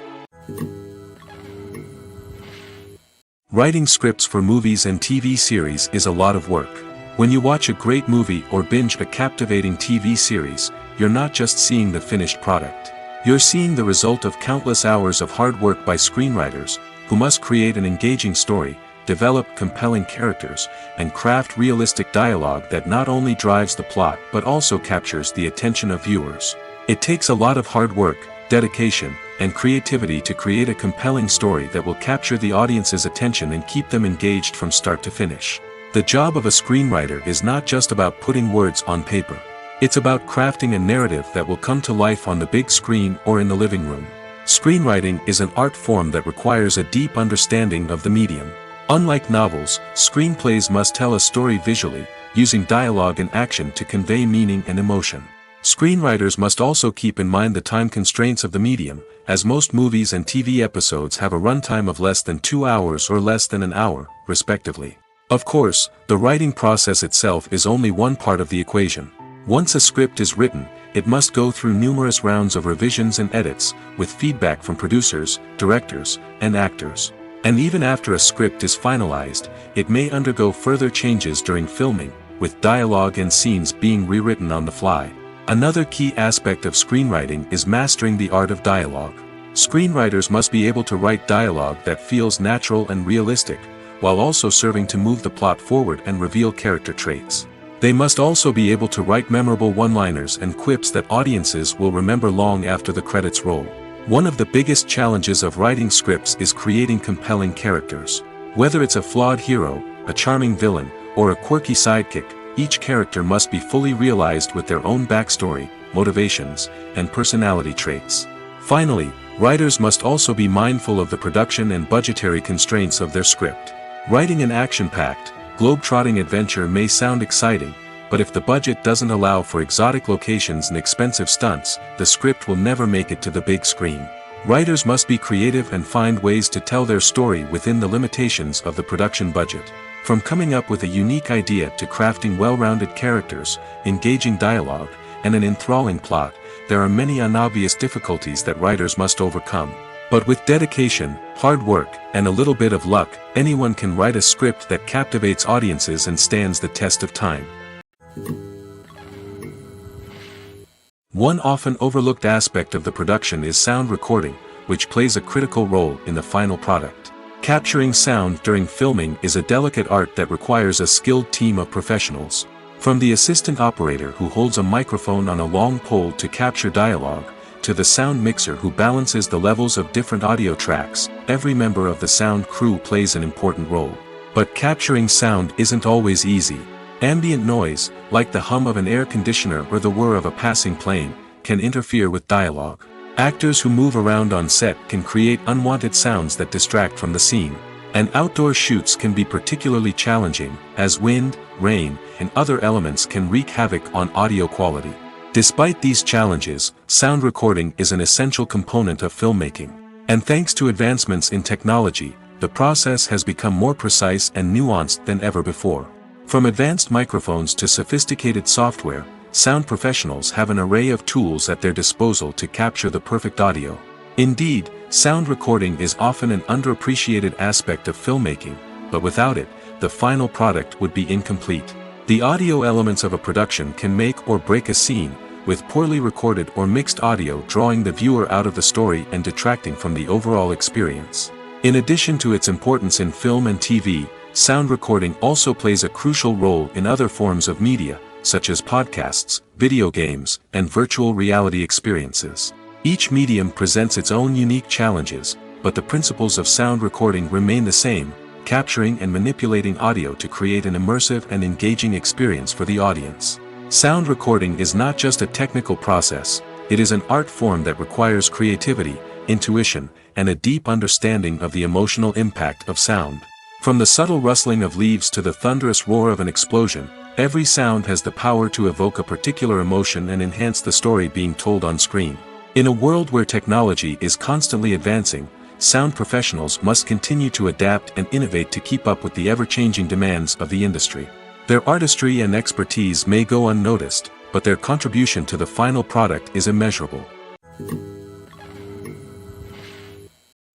Speaker 2: Writing scripts for movies and TV series is a lot of work. When you watch a great movie or binge a captivating TV series, you're not just seeing the finished product. You're seeing the result of countless hours of hard work by screenwriters, who must create an engaging story, develop compelling characters, and craft realistic dialogue that not only drives the plot but also captures the attention of viewers. It takes a lot of hard work, dedication, and creativity to create a compelling story that will capture the audience's attention and keep them engaged from start to finish. The job of a screenwriter is not just about putting words on paper. It's about crafting a narrative that will come to life on the big screen or in the living room. Screenwriting is an art form that requires a deep understanding of the medium. Unlike novels, screenplays must tell a story visually, using dialogue and action to convey meaning and emotion. Screenwriters must also keep in mind the time constraints of the medium, as most movies and TV episodes have a runtime of less than 2 hours or less than an hour, respectively. Of course, the writing process itself is only one part of the equation. Once a script is written, it must go through numerous rounds of revisions and edits, with feedback from producers, directors, and actors. And even after a script is finalized, it may undergo further changes during filming, with dialogue and scenes being rewritten on the fly. Another key aspect of screenwriting is mastering the art of dialogue. Screenwriters must be able to write dialogue that feels natural and realistic, while also serving to move the plot forward and reveal character traits. They must also be able to write memorable one-liners and quips that audiences will remember long after the credits roll. One of the biggest challenges of writing scripts is creating compelling characters. Whether it's a flawed hero, a charming villain, or a quirky sidekick, each character must be fully realized with their own backstory, motivations, and personality traits. Finally, writers must also be mindful of the production and budgetary constraints of their script. Writing an action-packed, globe-trotting adventure may sound exciting, but if the budget doesn't allow for exotic locations and expensive stunts, the script will never make it to the big screen. Writers must be creative and find ways to tell their story within the limitations of the production budget. From coming up with a unique idea to crafting well-rounded characters, engaging dialogue, and an enthralling plot, there are many unobvious difficulties that writers must overcome. But with dedication, hard work, and a little bit of luck, anyone can write a script that captivates audiences and stands the test of time. One often overlooked aspect of the production is sound recording, which plays a critical role in the final product. Capturing sound during filming is a delicate art that requires a skilled team of professionals. From the assistant operator who holds a microphone on a long pole to capture dialogue, to the sound mixer who balances the levels of different audio tracks, every member of the sound crew plays an important role. But capturing sound isn't always easy. Ambient noise, like the hum of an air conditioner or the whir of a passing plane, can interfere with dialogue. Actors who move around on set can create unwanted sounds that distract from the scene. And outdoor shoots can be particularly challenging, as wind, rain, and other elements can wreak havoc on audio quality. Despite these challenges, sound recording is an essential component of filmmaking. And thanks to advancements in technology, the process has become more precise and nuanced than ever before. From advanced microphones to sophisticated software, sound professionals have an array of tools at their disposal to capture the perfect audio. Indeed, sound recording is often an underappreciated aspect of filmmaking, but without it, the final product would be incomplete. The audio elements of a production can make or break a scene, with poorly recorded or mixed audio drawing the viewer out of the story and detracting from the overall experience. In addition to its importance in film and TV, sound recording also plays a crucial role in other forms of media, such as podcasts, video games, and virtual reality experiences. Each medium presents its own unique challenges, but the principles of sound recording remain the same, capturing and manipulating audio to create an immersive and engaging experience for the audience. Sound recording is not just a technical process, it is an art form that requires creativity, intuition, and a deep understanding of the emotional impact of sound. From the subtle rustling of leaves to the thunderous roar of an explosion, every sound has the power to evoke a particular emotion and enhance the story being told on screen. In a world where technology is constantly advancing, sound professionals must continue to adapt and innovate to keep up with the ever-changing demands of the industry. Their artistry and expertise may go unnoticed, but their contribution to the final product is immeasurable.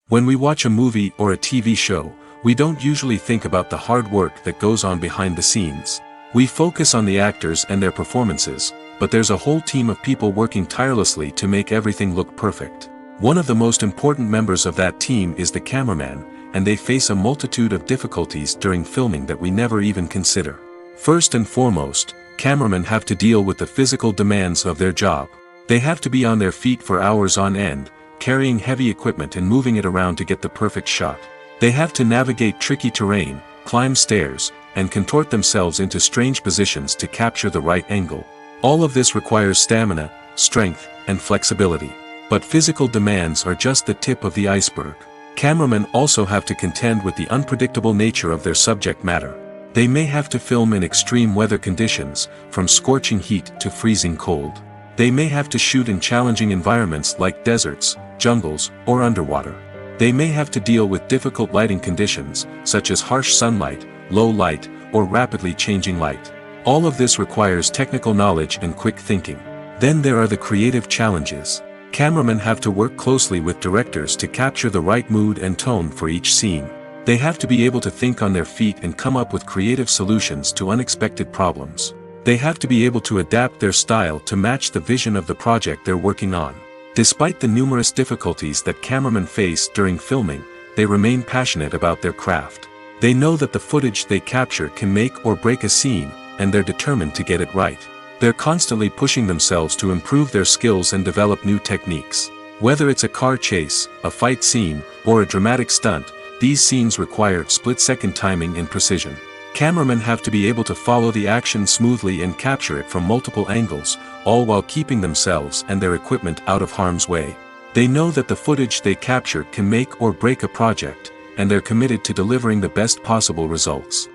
Speaker 2: When we watch a movie or a TV show, we don't usually think about the hard work that goes on behind the scenes. We focus on the actors and their performances, but there's a whole team of people working tirelessly to make everything look perfect. One of the most important members of that team is the cameraman, and they face a multitude of difficulties during filming that we never even consider. First and foremost, cameramen have to deal with the physical demands of their job. They have to be on their feet for hours on end, carrying heavy equipment and moving it around to get the perfect shot. They have to navigate tricky terrain, climb stairs, and contort themselves into strange positions to capture the right angle. All of this requires stamina, strength, and flexibility. But physical demands are just the tip of the iceberg. Cameramen also have to contend with the unpredictable nature of their subject matter. They may have to film in extreme weather conditions, from scorching heat to freezing cold. They may have to shoot in challenging environments like deserts, jungles, or underwater. They may have to deal with difficult lighting conditions, such as harsh sunlight, low light, or rapidly changing light. All of this requires technical knowledge and quick thinking. Then there are the creative challenges. Cameramen have to work closely with directors to capture the right mood and tone for each scene. They have to be able to think on their feet and come up with creative solutions to unexpected problems. They have to be able to adapt their style to match the vision of the project they're working on. Despite the numerous difficulties that cameramen face during filming, they remain passionate about their craft. They know that the footage they capture can make or break a scene, and they're determined to get it right. They're constantly pushing themselves to improve their skills and develop new techniques. Whether it's a car chase, a fight scene, or a dramatic stunt, these scenes require split-second timing and precision. Cameramen have to be able to follow the action smoothly and capture it from multiple angles, all while keeping themselves and their equipment out of harm's way. They know that the footage they capture can make or break a project, and they're committed to delivering the best possible results.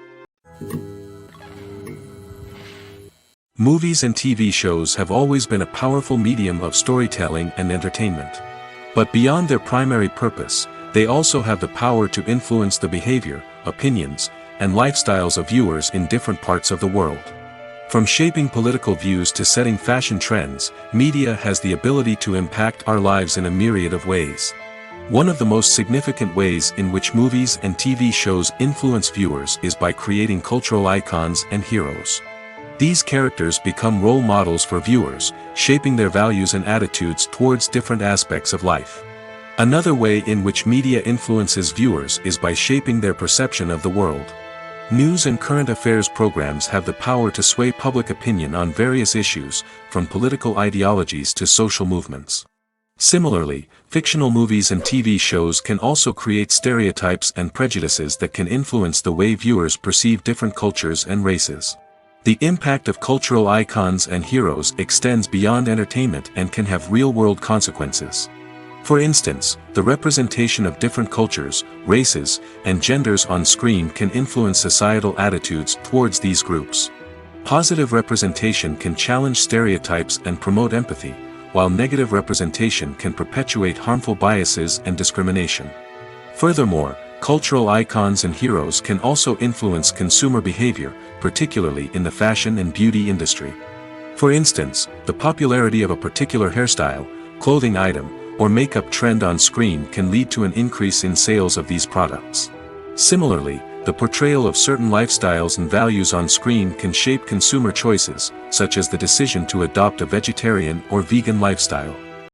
Speaker 2: Movies and TV shows have always been a powerful medium of storytelling and entertainment. But beyond their primary purpose, they also have the power to influence the behavior, opinions, and lifestyles of viewers in different parts of the world. From shaping political views to setting fashion trends, media has the ability to impact our lives in a myriad of ways. One of the most significant ways in which movies and TV shows influence viewers is by creating cultural icons and heroes. These characters become role models for viewers, shaping their values and attitudes towards different aspects of life. Another way in which media influences viewers is by shaping their perception of the world. News and current affairs programs have the power to sway public opinion on various issues, from political ideologies to social movements. Similarly, fictional movies and TV shows can also create stereotypes and prejudices that can influence the way viewers perceive different cultures and races. The impact of cultural icons and heroes extends beyond entertainment and can have real-world consequences. For instance, the representation of different cultures, races, and genders on screen can influence societal attitudes towards these groups. Positive representation can challenge stereotypes and promote empathy, while negative representation can perpetuate harmful biases and discrimination. Furthermore, cultural icons and heroes can also influence consumer behavior, particularly in the fashion and beauty industry. For instance, the popularity of a particular hairstyle, clothing item, or makeup trend on screen can lead to an increase in sales of these products. Similarly, the portrayal of certain lifestyles and values on screen can shape consumer choices, such as the decision to adopt a vegetarian or vegan lifestyle.